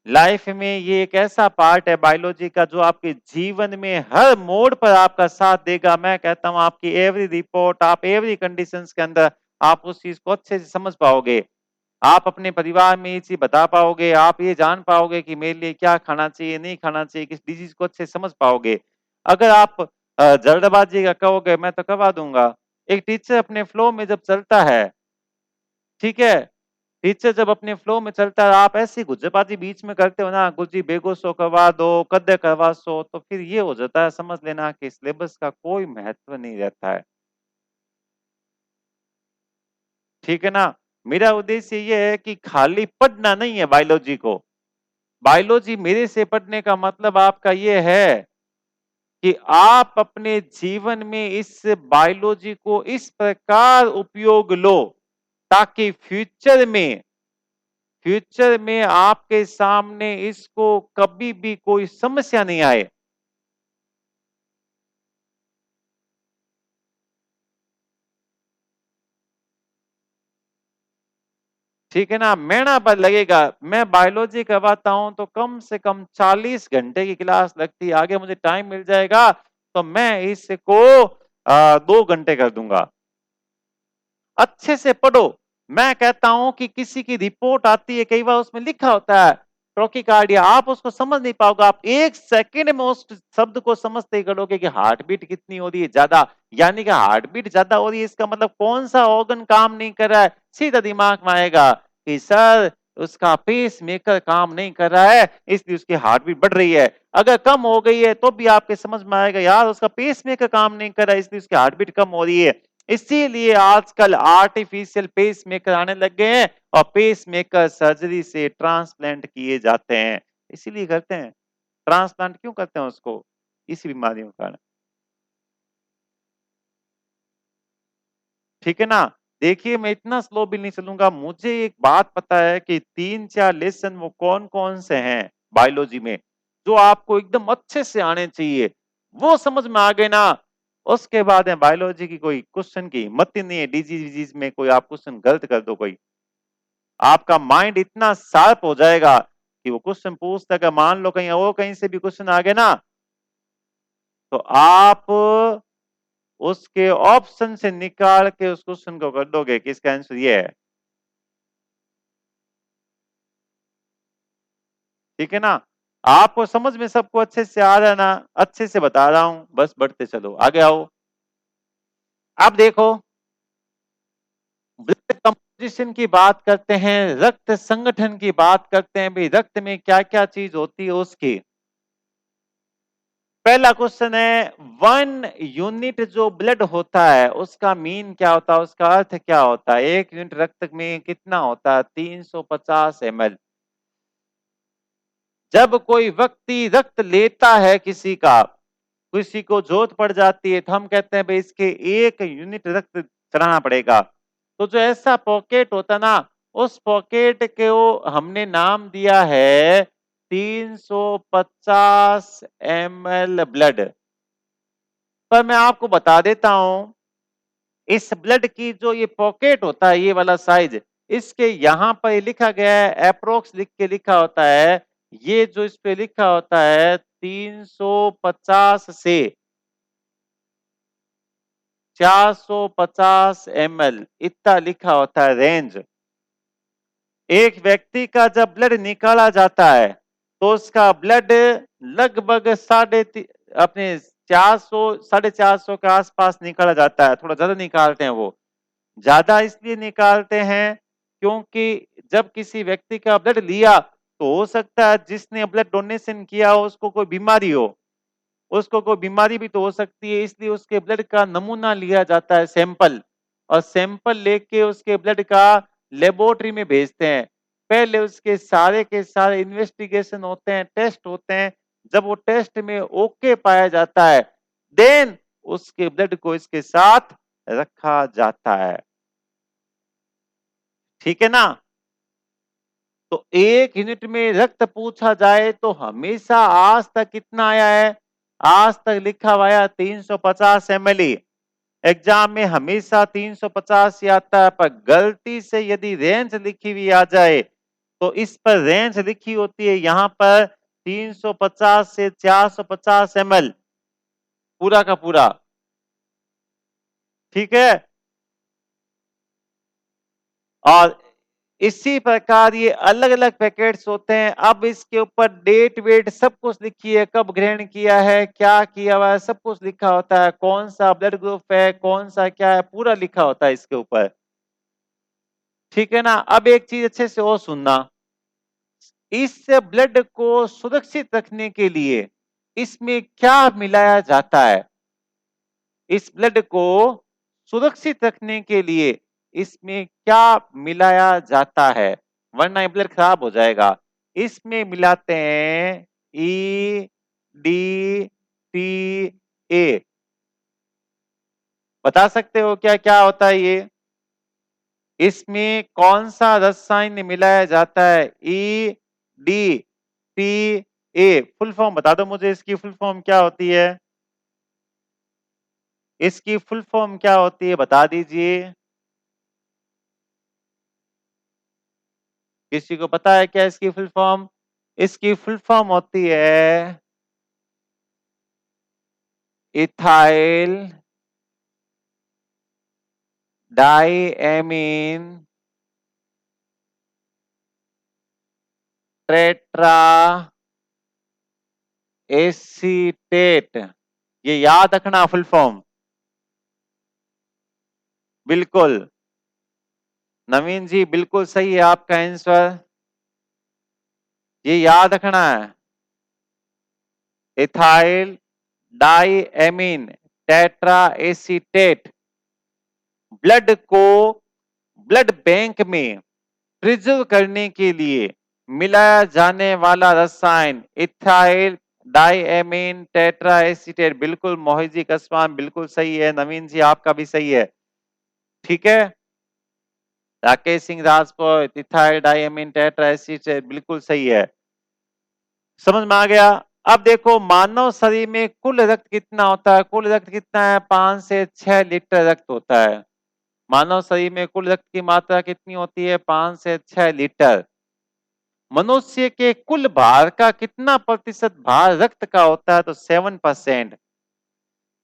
लाइफ में ये एक ऐसा पार्ट है बायोलॉजी का जो आपके जीवन में हर मोड़ पर आपका साथ देगा। मैं कहता हूं आपकी एवरी रिपोर्ट, आप एवरी कंडीशंस के अंदर आप उस चीज को अच्छे से समझ पाओगे। आप अपने परिवार में ये चीज बता पाओगे, आप ये जान पाओगे कि मेरे लिए क्या खाना चाहिए, नहीं खाना चाहिए, किस डिजीज को अच्छे से समझ पाओगे। अगर आप जल्दबाजी का कहोगे मैं तो करवा दूंगा। एक टीचर अपने फ्लो में जब चलता है, ठीक है, टीचर जब अपने फ्लो में चलता है, आप ऐसी गुज्जबाजी बीच में करते हो ना, गुज्जी बेगो सो करवा दो, कद्दे करवा सो, तो फिर ये हो जाता है, समझ लेना कि सिलेबस का कोई महत्व नहीं रहता है। ठीक है ना। मेरा उद्देश्य ये है कि खाली पढ़ना नहीं है बायोलॉजी को। बायोलॉजी मेरे से पढ़ने का मतलब आपका ये है कि आप अपने जीवन में इस बायोलॉजी को इस प्रकार उपयोग लो ताकि फ्यूचर में आपके सामने इसको कभी भी कोई समस्या नहीं आए। ठीक है ना। महीना भर लगेगा, मैं बायोलॉजी करवाता हूं तो कम से कम 40 घंटे की क्लास लगती है, आगे मुझे टाइम मिल जाएगा तो मैं इसको 2 घंटे कर दूंगा। अच्छे से पढ़ो। मैं कहता हूं कि किसी की रिपोर्ट आती है, कई बार उसमें लिखा होता है ट्रोकीकार्डिया, आप उसको समझ नहीं पाओगे, आप 1 सेकेंड में उस शब्द को समझते ही करोगे कि हार्ट बीट कितनी हो रही है, ज्यादा, यानी कि हार्ट बीट ज्यादा हो रही है, इसका मतलब कौन सा ऑर्गन काम नहीं कर रहा है। सीधा दिमाग में आएगा कि सर उसका पेस मेकर काम नहीं कर रहा है, इसलिए उसकी हार्ट बीट बढ़ रही है। अगर कम हो गई है तो भी आपके समझ में आएगा यार उसका पेस मेकर काम नहीं कर रहा है, इसलिए उसकी हार्ट बीट कम हो रही है। इसीलिए आजकल आर्टिफिशियल पेस मेकर आने लग गए हैं और पेस मेकर सर्जरी से ट्रांसप्लांट किए जाते हैं। इसीलिए करते हैं, ट्रांसप्लांट क्यों करते हैं उसको, इसी बीमारियों के कारण। ठीक है ना। देखिए मैं इतना स्लो भी नहीं चलूंगा, मुझे एक बात पता है कि 3-4 लेसन वो कौन कौन से हैं बायोलॉजी में जो आपको एकदम अच्छे से आने चाहिए। वो समझ में आ गए ना, उसके बाद है बायोलॉजी की कोई क्वेश्चन की हिम्मत ही नहीं है, डिजीज विजीज में कोई आप क्वेश्चन गलत कर दो कोई, आपका माइंड इतना शार्प हो जाएगा कि वो क्वेश्चन पूछता है, मान लो कहीं और कहीं से भी क्वेश्चन आ गए ना, तो आप उसके ऑप्शन से निकाल के उस क्वेश्चन को कर दोगे कि इसका आंसर ये है। ठीक है ना। आपको समझ में सबको अच्छे से आ रहा है ना, अच्छे से बता रहा हूं, बस बढ़ते चलो आगे आओ। अब देखो ब्लड कंपोजिशन की बात करते हैं, रक्त संगठन की बात करते हैं, भाई रक्त में क्या क्या चीज होती है उसकी। पहला क्वेश्चन है 1 यूनिट जो ब्लड होता है उसका मीन क्या होता है, उसका अर्थ क्या होता है। 1 यूनिट रक्त में कितना होता है, 350 ml। जब कोई व्यक्ति रक्त लेता है किसी का, किसी को जरूरत पड़ जाती है तो हम कहते हैं भाई इसके 1 यूनिट रक्त चढ़ाना पड़ेगा। तो जो ऐसा पॉकेट होता है ना, उस पॉकेट को हमने नाम दिया है 350 ml ब्लड। पर मैं आपको बता देता हूं, इस ब्लड की जो ये पॉकेट होता है, ये वाला साइज, इसके यहां पर लिखा गया है, अप्रोक्स लिख के लिखा होता है, ये जो इस पे लिखा होता है 350 से 450 ml, इतना लिखा होता है रेंज। एक व्यक्ति का जब ब्लड निकाला जाता है तो उसका ब्लड लगभग अपने 400 450 के आसपास निकाला जाता है। थोड़ा ज्यादा निकालते हैं वो। ज्यादा इसलिए निकालते हैं क्योंकि जब किसी व्यक्ति का ब्लड लिया तो हो सकता है जिसने ब्लड डोनेशन किया हो उसको कोई बीमारी हो, उसको कोई बीमारी भी तो हो सकती है, इसलिए उसके ब्लड का नमूना लिया जाता है, सैंपल। और सैंपल लेके उसके ब्लड का लेबोरेटरी में भेजते हैं। पहले उसके सारे के सारे इन्वेस्टिगेशन होते हैं, टेस्ट होते हैं। जब वो टेस्ट में ओके पाया जाता है, देन उसके ब्लड को इसके साथ रखा जाता है। ठीक है ना? तो एक यूनिट में रक्त पूछा जाए तो हमेशा आज तक कितना आया है? आज तक लिखा हुआ है 350 ml। एग्जाम में हमेशा 350 ही आता है, पर गलती से यदि रेंज लिखी हुई आ जाए तो इस पर रेंज लिखी होती है यहां पर 350 से 450 ml, पूरा का पूरा। ठीक है? और इसी प्रकार ये अलग अलग पैकेट्स होते हैं। अब इसके ऊपर डेट वेट सब कुछ लिखी है, कब ग्रहण किया है, क्या किया हुआ है, सब कुछ लिखा होता है, कौन सा ब्लड ग्रुप है, कौन सा क्या है, पूरा लिखा होता है इसके ऊपर। ठीक है ना? अब एक चीज अच्छे से और सुनना, इस ब्लड को सुरक्षित रखने के लिए इसमें क्या मिलाया जाता है? इस ब्लड को सुरक्षित रखने के लिए इसमें क्या मिलाया जाता है? वरना ये ब्लड खराब हो जाएगा। इसमें मिलाते हैं EDTA। बता सकते हो क्या क्या होता है ये? इसमें कौन सा रसायन मिलाया जाता है? EDTA फुल फॉर्म बता दो मुझे, इसकी फुल फॉर्म क्या होती है? इसकी फुल फॉर्म क्या होती है, बता दीजिए। किसी को पता है क्या इसकी फुल फॉर्म? इसकी फुल फॉर्म होती है इथाइल डाइएमीन टेट्रा एसीटेट। ये याद रखना फुल फॉर्म। बिल्कुल नवीन जी, बिल्कुल सही है आपका आंसर। ये याद रखना है, ethyl diamine tetra acetate. Blood को ब्लड बैंक में प्रिजर्व करने के लिए मिलाया जाने वाला रसायन इथाइल डाइएमीन टेट्रा एसीटेट। बिल्कुल मोहित जी कस्वान, बिल्कुल सही है। नवीन जी आपका भी सही है। ठीक है? Rakesh Singh Rajput, ethyl diamine tetra acetate, बिल्कुल सही है। समझ में आ गया? अब देखो, मानव शरीर में कुल रक्त कितना होता है? कुल रक्त कितना है? 5 से 6 लीटर रक्त होता है। मानव शरीर में कुल रक्त की मात्रा कितनी होती है? 5 से 6 लीटर। मनुष्य के कुल भार का कितना प्रतिशत भार रक्त का होता है? तो 7%।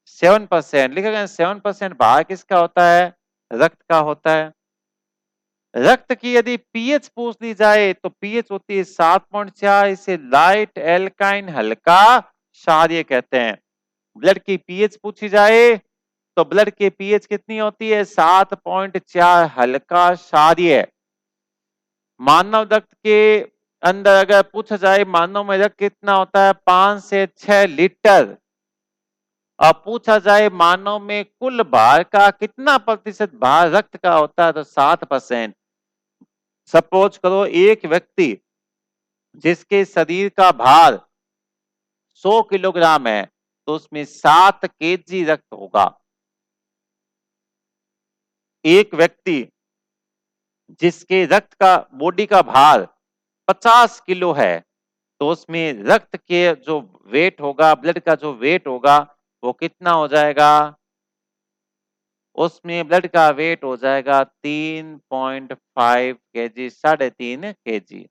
7% लिखा गया। 7% भार किसका होता है? रक्त का होता है। रक्त की यदि पीएच पूछ ली जाए तो पीएच होती है 7.4। इसे लाइट एल्काइन हल्का क्षारीय कहते हैं। ब्लड की पीएच पूछी जाए तो ब्लड की पीएच कितनी होती है? 7.4 हल्का क्षारीय। मानव रक्त के अंदर अगर पूछा जाए मानव में रक्त कितना होता है? 5 से 6 लीटर। अब पूछा जाए मानव में कुल भार का कितना प्रतिशत भार रक्त का होता है? तो 7%। सपोज करो एक व्यक्ति जिसके शरीर का भार 100 किलोग्राम है तो उसमें 7 केजी रक्त होगा। एक व्यक्ति जिसके रक्त का बॉडी का भार 50 किलो है, तो उसमें रक्त के जो वेट होगा, ब्लड का जो वेट होगा, वो कितना हो जाएगा? उसमें ब्लड का वेट हो जाएगा 3.5 केजी, 3.5 केजी।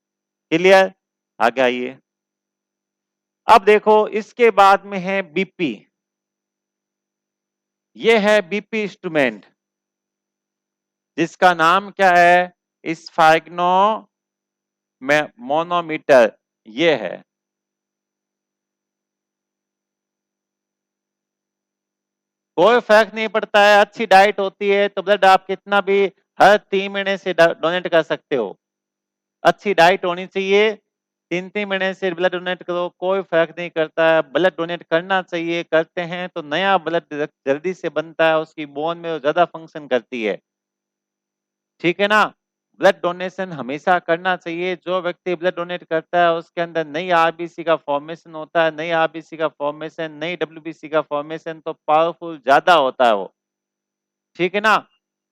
क्लियर? आगे आइए। अब देखो इसके बाद में है बीपी। ये है बीपी इंस्ट्रूमेंट, जिसका नाम क्या है? स्फाइग्नो मोनोमीटर। ये है। कोई फर्क नहीं पड़ता है, अच्छी डाइट होती है तो ब्लड आप कितना भी हर 3 महीने से डोनेट कर सकते हो। अच्छी डाइट होनी चाहिए, 3 3 महीने से ब्लड डोनेट करो, कोई फर्क नहीं करता है। ब्लड डोनेट करना चाहिए, करते हैं तो नया ब्लड जल्दी से बनता है, उसकी बोन में ज्यादा फंक्शन करती है। ठीक है ना? ब्लड डोनेशन हमेशा करना चाहिए। जो व्यक्ति ब्लड डोनेट करता है उसके अंदर नई आरबीसी का फॉर्मेशन होता है, नई आरबीसी का फॉर्मेशन, नई डब्ल्यूबीसी का फॉर्मेशन, तो पावरफुल ज्यादा होता है वो। ठीक है ना?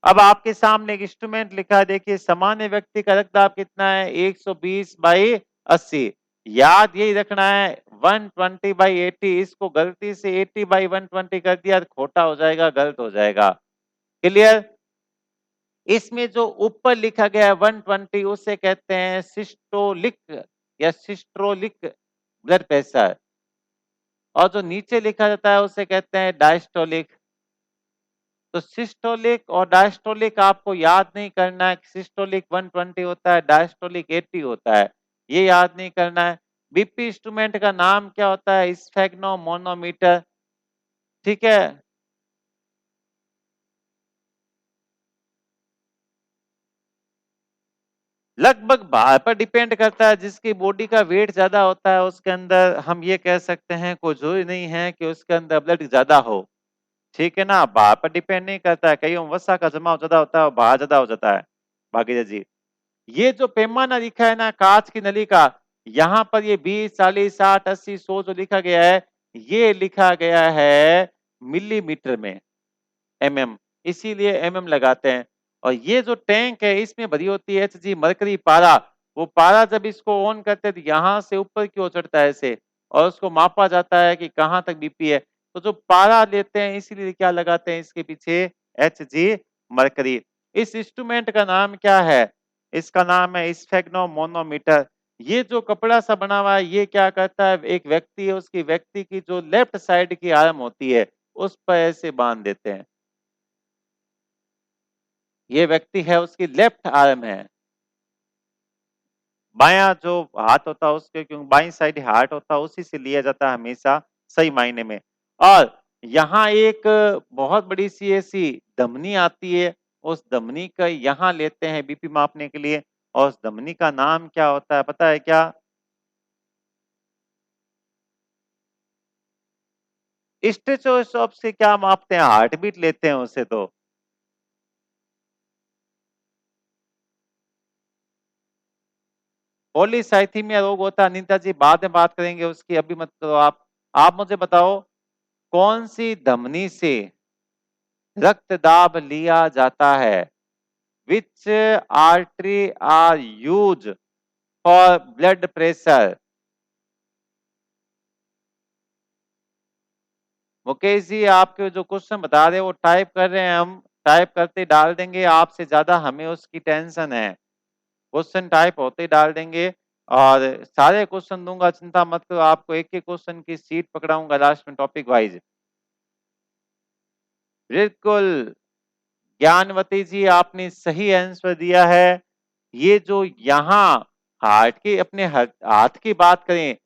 अब आपके सामने एक इंस्ट्रूमेंट लिखा है, देखिए सामान्य व्यक्ति का रक्तदाब कितना है? 120/80। याद यही रखना है, 120/80। इसको गलती से 80/120 कर दिया तो खोटा हो जाएगा, गलत हो जाएगा। क्लियर? इसमें जो ऊपर लिखा गया है 120, उसे कहते हैं सिस्टोलिक या सिस्ट्रोलिक ब्लड प्रेशर, और जो नीचे लिखा जाता है उसे कहते हैं डायस्टोलिक। तो सिस्टोलिक और डायस्टोलिक आपको याद नहीं करना है। सिस्टोलिक 120 होता है, डायस्टोलिक 80 होता है, ये याद नहीं करना है। बीपी इंस्ट्रूमेंट का नाम क्या होता है? स्फेग्नोमोनोमीटर। ठीक है? लगभग भार पर डिपेंड करता है। जिसकी बॉडी का वेट ज्यादा होता है उसके अंदर हम ये कह सकते हैं, कोई जरूरी नहीं है कि उसके अंदर ब्लड ज्यादा हो। ठीक है ना? भार पर डिपेंड नहीं करता है, कई वसा का जमाव ज्यादा होता है और भार ज्यादा हो जाता है। बाकी जी, ये जो पैमाना लिखा है ना कांच की नली का, यहाँ पर ये 20 40 60 80 100 जो लिखा गया है, ये लिखा गया है मिलीमीटर में, एमएम, इसीलिए एमएम लगाते हैं। और ये जो टैंक है इसमें भरी होती है एचजी मरकरी पारा। वो पारा जब इसको ऑन करते हैं तो यहाँ से ऊपर की ओर चढ़ता है ऐसे, और उसको मापा जाता है कि कहाँ तक बीपी है। तो जो पारा लेते हैं इसीलिए क्या लगाते हैं इसके पीछे? Hg mercury. इस इंस्ट्रूमेंट का नाम क्या है? इसका नाम है स्फेग्नोमोनोमीटर। ये जो कपड़ा सा बना हुआ है ये क्या करता है? एक व्यक्ति है, उसकी व्यक्ति की जो लेफ्ट साइड की आर्म होती है उस पर ऐसे बांध देते हैं। ये व्यक्ति है, उसकी लेफ्ट आर्म है। बायां जो हाथ होता है उसके, क्योंकि बाई साइड हार्ट होता है, उसी से लिया जाता है हमेशा सही मायने में। और यहाँ एक बहुत बड़ी सी ऐसी धमनी आती है, उस धमनी का यहाँ लेते हैं बीपी मापने के लिए। और उस धमनी का नाम क्या होता है पता है क्या? स्टेथोस्कोप से क्या मापते हैं? हार्ट बीट लेते हैं उससे तो। पॉलीसाइथीमिया रोग होता है, अनिता जी बाद में बात करेंगे उसकी, अभी मत करो आप मुझे बताओ कौन सी धमनी से रक्तदाब लिया जाता है? Which artery are use for blood pressure? Mukesh ji आपके जो क्वेश्चन बता रहे हैं वो टाइप कर रहे हैं, हम टाइप करते डाल देंगे, आपसे ज्यादा हमें उसकी टेंशन है। क्वेश्चन टाइप होते ही डाल देंगे, और सारे क्वेश्चन दूंगा, चिंता मत करो। आपको एक एक क्वेश्चन की सीट पकड़ाऊंगा लास्ट में टॉपिक वाइज। बिल्कुल ज्ञानवती जी आपने सही आंसर दिया है। ये जो यहाँ हार्ट की, अपने हाथ की बात करें,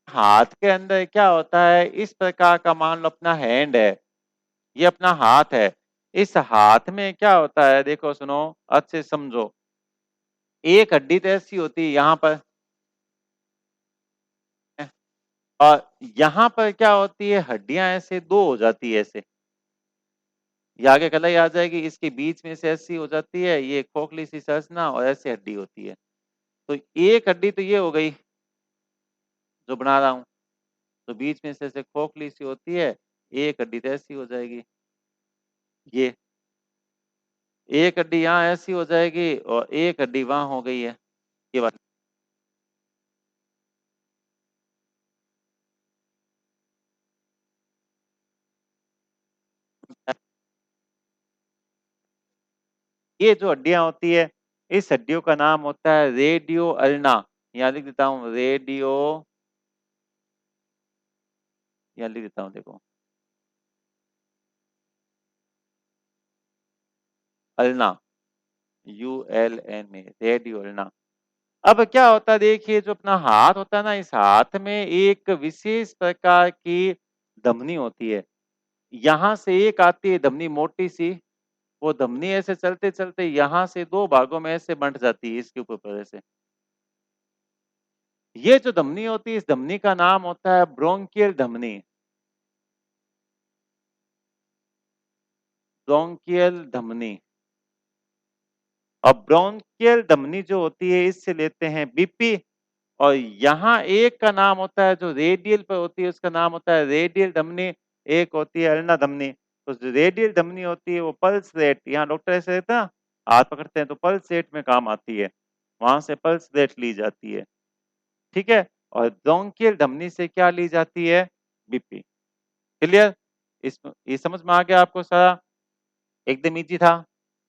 हाथ के अंदर क्या होता है? इस प्रकार का मान लो अपना हैंड है, ये अपना हाथ है। इस हाथ में क्या होता है? देखो सुनो, अच्छे समझो। एक हड्डी तो ऐसी होती है यहाँ पर, और यहाँ पर क्या होती है? हड्डियां ऐसे दो हो जाती है ऐसे, ये आगे कलाई आ जाएगी, इसके बीच में से ऐसी हो जाती है, ये खोखली सी संरचना, और ऐसी हड्डी होती है। तो एक हड्डी तो ये हो गई जो बना रहा हूं, तो बीच में से ऐसे खोखली सी होती है, एक हड्डी तो ऐसी हो जाएगी ये। एक हड्डी यहाँ ऐसी हो जाएगी और एक हड्डी वहां हो गई है, ये बात। ये जो हड्डियां होती है, इस हड्डियों का नाम होता है रेडियो अल्ना। यहाँ लिख देता हूँ रेडियो, यहाँ लिख देता हूँ देखो, अल्ना, ULNA, रेडियो अल्ना। अब क्या होता है देखिए, जो अपना हाथ होता है ना, इस हाथ में एक विशेष प्रकार की धमनी होती है। यहाँ से एक आती है धमनी मोटी सी, वो धमनी ऐसे चलते चलते यहाँ से दो भागों में ऐसे बंट जाती है, इसके ऊपर ऐसे। ये जो धमनी होती है, इस धमनी का नाम होता है ब्रोंकियल धमनी। ब्रोंकियल धमनी। अब ब्रोंकियल धमनी जो होती है, इससे लेते हैं बीपी। और यहाँ एक का नाम होता है जो रेडियल पर होती है, उसका नाम होता है रेडियल धमनी, एक होती है अल्ना धमनी। तो जो रेडियल धमनी होती है वो पल्स रेट, यहाँ डॉक्टर ऐसे रहता है हाथ पकड़ते हैं तो पल्स रेट में काम आती है, वहां से पल्स रेट ली जाती है, ठीक है। और ब्रोंकियल धमनी से क्या ली जाती है, बीपी। क्लियर, इस ये समझ में आ गया आपको सारा, एकदम इजी था।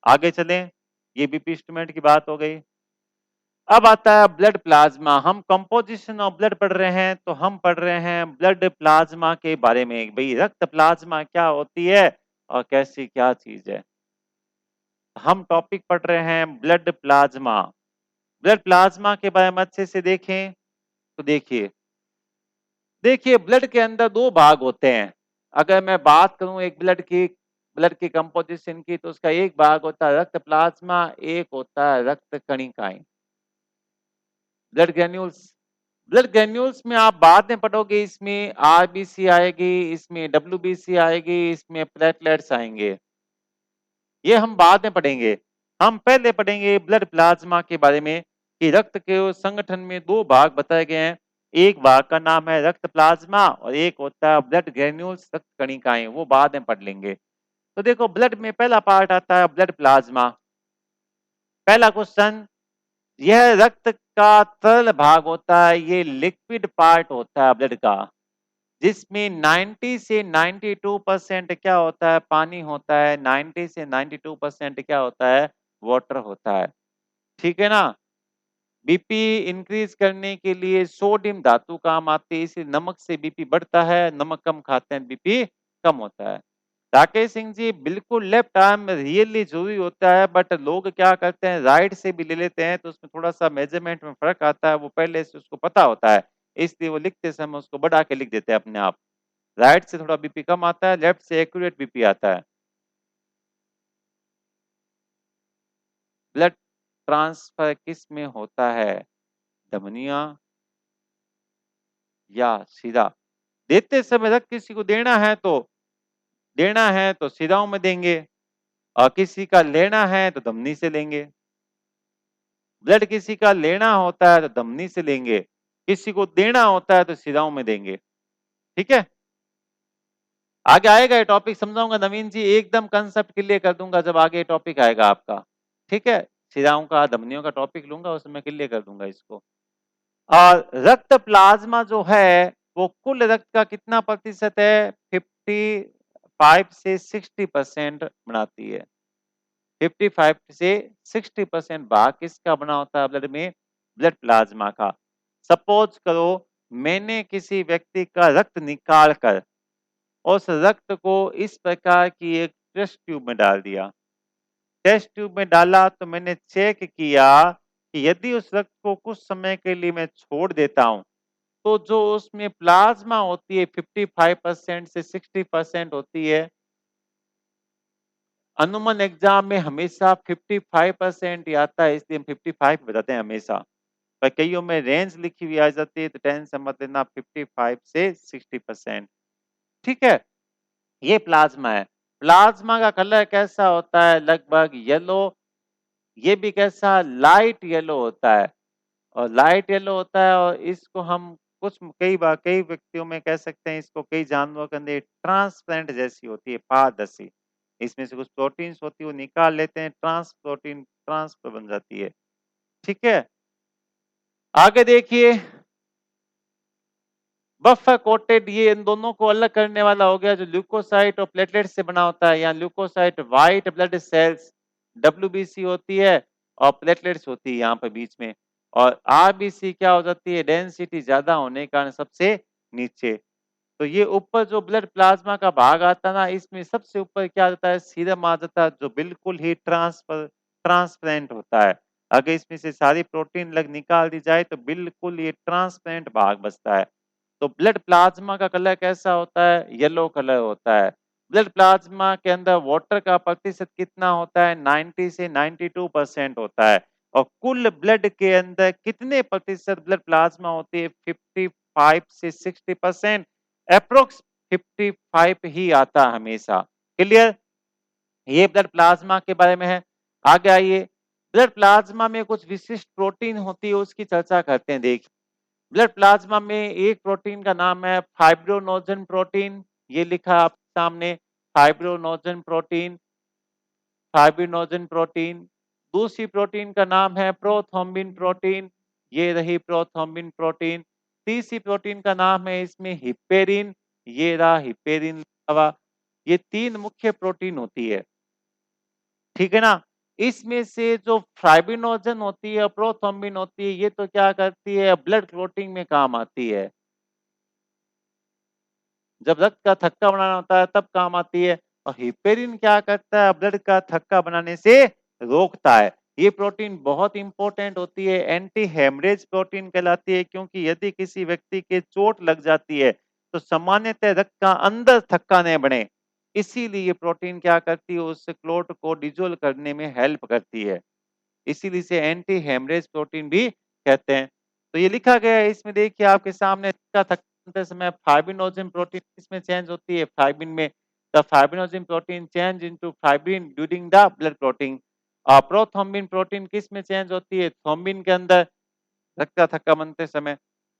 आगे चलें, ये बीपी इंस्ट्रूमेंट की बात हो गई। अब आता है ब्लड प्लाज्मा। हम कंपोजिशन ऑफ ब्लड पढ़ रहे हैं, तो हम पढ़ रहे हैं ब्लड प्लाज्मा के बारे में, भाई रक्त प्लाज्मा क्या होती है और कैसी क्या चीज है। हम टॉपिक पढ़ रहे हैं ब्लड प्लाज्मा। ब्लड प्लाज्मा के बारे में अच्छे से देखें तो देखिए, देखिए ब्लड के अंदर दो भाग होते हैं। अगर मैं बात करूं एक ब्लड की कंपोजिशन की, तो उसका एक भाग होता है रक्त प्लाज्मा, एक होता है रक्त कणिकाएं, ब्लड ग्रेन्यूल्स। ब्लड ग्रेन्यूल्स में आप बाद में पढ़ोगे, इसमें आरबीसी आएगी, इसमें डब्ल्यूबीसी आएगी, इसमें प्लेटलेट्स आएंगे, ये हम बाद में पढ़ेंगे। हम पहले पढ़ेंगे ब्लड प्लाज्मा के बारे में, कि रक्त के संगठन में दो भाग बताए गए हैं। एक भाग का नाम है रक्त प्लाज्मा और एक होता है ब्लड ग्रेन्यूल्स, रक्त कणिकाएं, वो बाद में पढ़ लेंगे। तो देखो ब्लड में पहला पार्ट आता है ब्लड प्लाज्मा। पहला क्वेश्चन, यह रक्त का तरल भाग होता है, ये लिक्विड पार्ट होता है ब्लड का, जिसमें 90 से 92% क्या होता है, पानी होता है, 90 से 92% क्या होता है, वाटर होता है, ठीक है ना। बीपी इंक्रीज करने के लिए सोडियम धातु काम आती है, इसलिए नमक से बीपी बढ़ता है, नमक कम खाते हैं बीपी कम होता है। राकेश सिंह जी, बिल्कुल लेफ्ट आर्म रियली जरूरी होता है, बट लोग क्या करते हैं राइट से भी ले लेते हैं, तो उसमें थोड़ा सा मेजरमेंट में फर्क आता है, वो पहले से उसको पता होता है, इसलिए वो लिखते समय उसको बढ़ा के लिख देते हैं अपने आप। राइट से थोड़ा बीपी कम आता है, लेफ्ट से एक्यूरेट बीपी आता है। ब्लड ट्रांसफर किस में होता है, धमनियां या शिरा। देते समय रक्त किसी को देना है तो शिराओं में देंगे, और किसी का लेना है तो धमनी से लेंगे। ब्लड किसी का लेना होता है तो धमनी से लेंगे, किसी को देना होता है तो शिराओं में देंगे, ठीक है। आगे आएगा ये टॉपिक, समझाऊंगा नवीन जी, एकदम कंसेप्ट क्लियर कर दूंगा जब आगे टॉपिक आएगा आपका, ठीक है। शिराओं का धमनियों का टॉपिक लूंगा, उसमें क्लियर कर दूंगा इसको। और रक्त प्लाज्मा जो है वो कुल रक्त का कितना प्रतिशत है, 55 से 60% बनाती है। 55 से 60% भाग किसका बना होता है ब्लड में, ब्लड प्लाज्मा का। सपोज करो मैंने किसी व्यक्ति का रक्त निकाल कर उस रक्त को इस प्रकार की एक टेस्ट ट्यूब में डाल दिया। टेस्ट ट्यूब में डाला तो मैंने चेक किया कि यदि उस रक्त को कुछ समय के लिए मैं छोड़ देता हूं, तो जो उसमें प्लाज्मा होती है 55% से 60% होती है। अनुमान एग्जाम में हमेशा 55% ही आता है, इसलिए हम 55 बताते हैं हमेशा, पर कईयों में रेंज लिखी हुई आ जाती है, तो टेंशन मत लेना, 55 से 60%, ठीक है। ये प्लाज्मा है। प्लाज्मा का कलर कैसा होता है, लगभग येलो, ये भी कैसा, लाइट येलो होता है, और लाइट येलो होता है। और इसको हम कुछ कई बार कई व्यक्तियों में कह सकते हैं, इसको कई जानवरों के अंदर ट्रांसपेरेंट जैसी होती है, पारदर्शी, इसमें से कुछ प्रोटीन्स होती है वो निकाल लेते हैं, ट्रांसप्रोटीन ट्रांसफर बन जाती है। ठीक है, आगे देखिए बफर कोटेड, ये इन दोनों को अलग करने वाला हो गया, जो ल्यूकोसाइट और प्लेटलेट्स से बना होता है। यहाँ leucocyte white blood cells WBC होती है और प्लेटलेट्स होती है यहाँ पे बीच में, और RBC क्या हो जाती है, डेंसिटी ज्यादा होने के कारण सबसे नीचे। तो ये ऊपर जो ब्लड प्लाज्मा का भाग आता है ना, इसमें सबसे ऊपर क्या आता है, सीरम आ जाता है, जो बिल्कुल ही ट्रांसपेरेंट होता है। अगर इसमें से सारी प्रोटीन लग निकाल दी जाए तो बिल्कुल ये ट्रांसपेरेंट भाग बचता है। तो ब्लड प्लाज्मा का कलर कैसा होता है, येलो कलर होता है। ब्लड प्लाज्मा के अंदर वाटर का प्रतिशत कितना होता है, 90 से 92% होता है। और कुल ब्लड के अंदर कितने प्रतिशत ब्लड प्लाज्मा होती है, 55 से 60%, अप्रोक्स 55 ही आता हमेशा। क्लियर, ये ब्लड प्लाज्मा के बारे में है। आगे आइए, ब्लड प्लाज्मा में कुछ विशिष्ट प्रोटीन होती है, उसकी चर्चा करते हैं। देखिए ब्लड प्लाज्मा में एक प्रोटीन का नाम है फाइब्रोनोजन प्रोटीन, ये लिखा आपके सामने, फाइब्रोनोजन प्रोटीन, फाइब्रोनोजन प्रोटीन। दूसरी प्रोटीन का नाम है प्रोथ्रोम्बिन प्रोटीन, ये रही प्रोथ्रोम्बिन प्रोटीन। तीसरी प्रोटीन का नाम है इसमें हिपेरिन, ये रहा हिपेरिन। ये तीन मुख्य प्रोटीन होती है, ठीक है ना। इसमें से जो फाइब्रिनोजन होती है, प्रोथ्रोम्बिन होती है, ये तो क्या करती है, ब्लड क्लोटिंग में काम आती है। जब रक्त का थक्का बनाना होता है तब काम आती है। और हिपेरिन क्या करता है, ब्लड का थक्का बनाने से रोकता है। ये प्रोटीन बहुत इंपॉर्टेंट होती है, एंटी हेमरेज प्रोटीन कहलाती है, क्योंकि यदि किसी व्यक्ति के चोट लग जाती है तो सामान्यतः रक्त का अंदर थक्का नहीं बने, इसीलिए ये प्रोटीन क्या करती है, उस क्लोट को डिजोल्व करने में हेल्प करती है। इसीलिए इसे एंटी हेमरेज प्रोटीन भी कहते हैं। तो ये लिखा गया है इसमें, देखिए आपके सामने, थक्का समय फाइब्रिनोजन प्रोटीन किसमें चेंज होती है, फाइब्रिन में। The fibrinogen protein change into fibrin during the blood clotting. Prothrombin protein किसमें चेंज होती है, थ्रोम्बिन के अंदर, रक्त का थक्का बनते समय।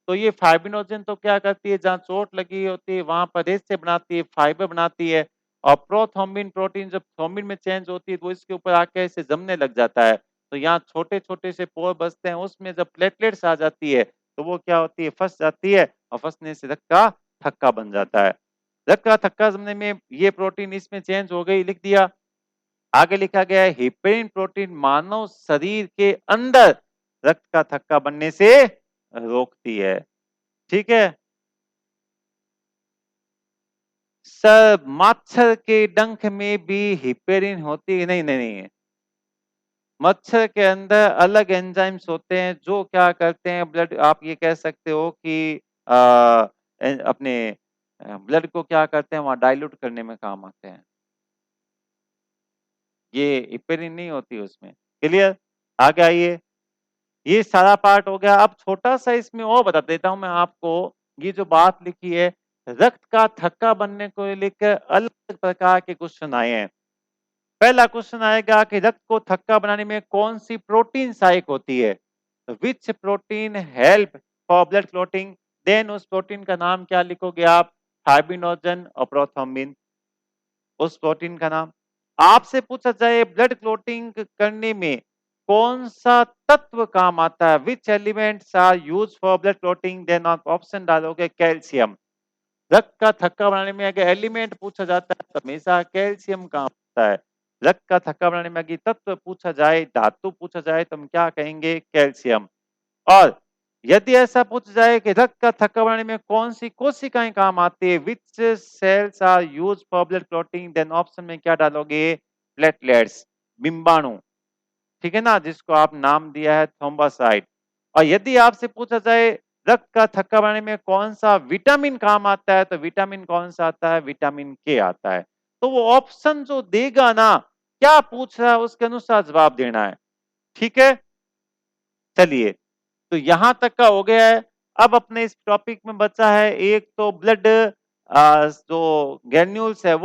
तो ये फाइब्रिनोजन तो क्या करती है, जहाँ चोट लगी होती है वहां पर रेशे बनाती है, फाइबर बनाती है। और प्रोथ्रोम्बिन प्रोटीन जब थ्रोम्बिन में चेंज होती है तो इसके ऊपर आके इसे जमने लग जाता है। तो यहाँ छोटे छोटे से पोर बचते हैं, उसमें जब प्लेटलेट्स आ जाती है तो वो क्या होती है, फंस जाती है, और फंसने से रक्त का थक्का बन जाता है। रक्त का थक्का जमने में ये प्रोटीन इसमें चेंज हो गई, लिख दिया। आगे लिखा गया है हिपेरिन प्रोटीन मानव शरीर के अंदर रक्त का थक्का बनने से रोकती है। ठीक है सर, मच्छर के डंक में भी हिपेरिन होती है? नहीं नहीं नहीं, मच्छर के अंदर अलग एंजाइम्स होते हैं जो क्या करते हैं, ब्लड, आप ये कह सकते हो कि अपने ब्लड को क्या करते हैं, वहां डाइल्यूट करने में काम आते हैं। ये हिपेरिन नहीं होती उसमें। क्लियर, आगे आइए, ये सारा पार्ट हो गया। अब छोटा सा इसमें और बता देता हूं मैं आपको। ये जो बात लिखी है, रक्त का थक्का बनने को लेकर अलग प्रकार के क्वेश्चन आए हैं। पहला क्वेश्चन आएगा कि रक्त को थक्का बनाने में कौन सी प्रोटीन सहायक होती है, which protein help for blood clotting. Then उस प्रोटीन का नाम क्या लिखोगे आप, फाइब्रिनोजन और प्रोथ्रोम्बिन, उस प्रोटीन का नाम। आपसे पूछा जाए ब्लड क्लॉटिंग करने में कौन सा तत्व काम आता है, which elements are use for blood clotting, then आप ऑप्शन डालोगे कैल्शियम। रक्त का थक्का बनाने में अगर एलिमेंट पूछा जाता है तो हमेशा कैल्शियम काम आता है। रक्त का थक्का बनाने में अगर तत्व पूछा जाए, धातु पूछा जाए, तो हम क्या कहेंगे, कैल्शियम। और यदि ऐसा पूछ जाए कि रक्त का थक्का बनाने में कौन सी कोशिकाएं काम आती है, which cells are use for blood clotting, then option में क्या डालोगे, प्लेटलेट्स, बिंबाणु, ठीक है ना, जिसको आप नाम दिया है थ्रोम्बोसाइट। और यदि आपसे पूछा जाए रक्त का थक्का बनाने में कौन सा विटामिन काम आता है, तो विटामिन कौन सा आता है, विटामिन के आता है। तो वो ऑप्शन जो देगा ना, क्या पूछ रहा है उसके अनुसार जवाब देना है। ठीक है, चलिए, तो यहां तक का हो गया है। अब अपने इस टॉपिक में बचा है एक तो ब्लड जो ग्रेन्यूल्स है वो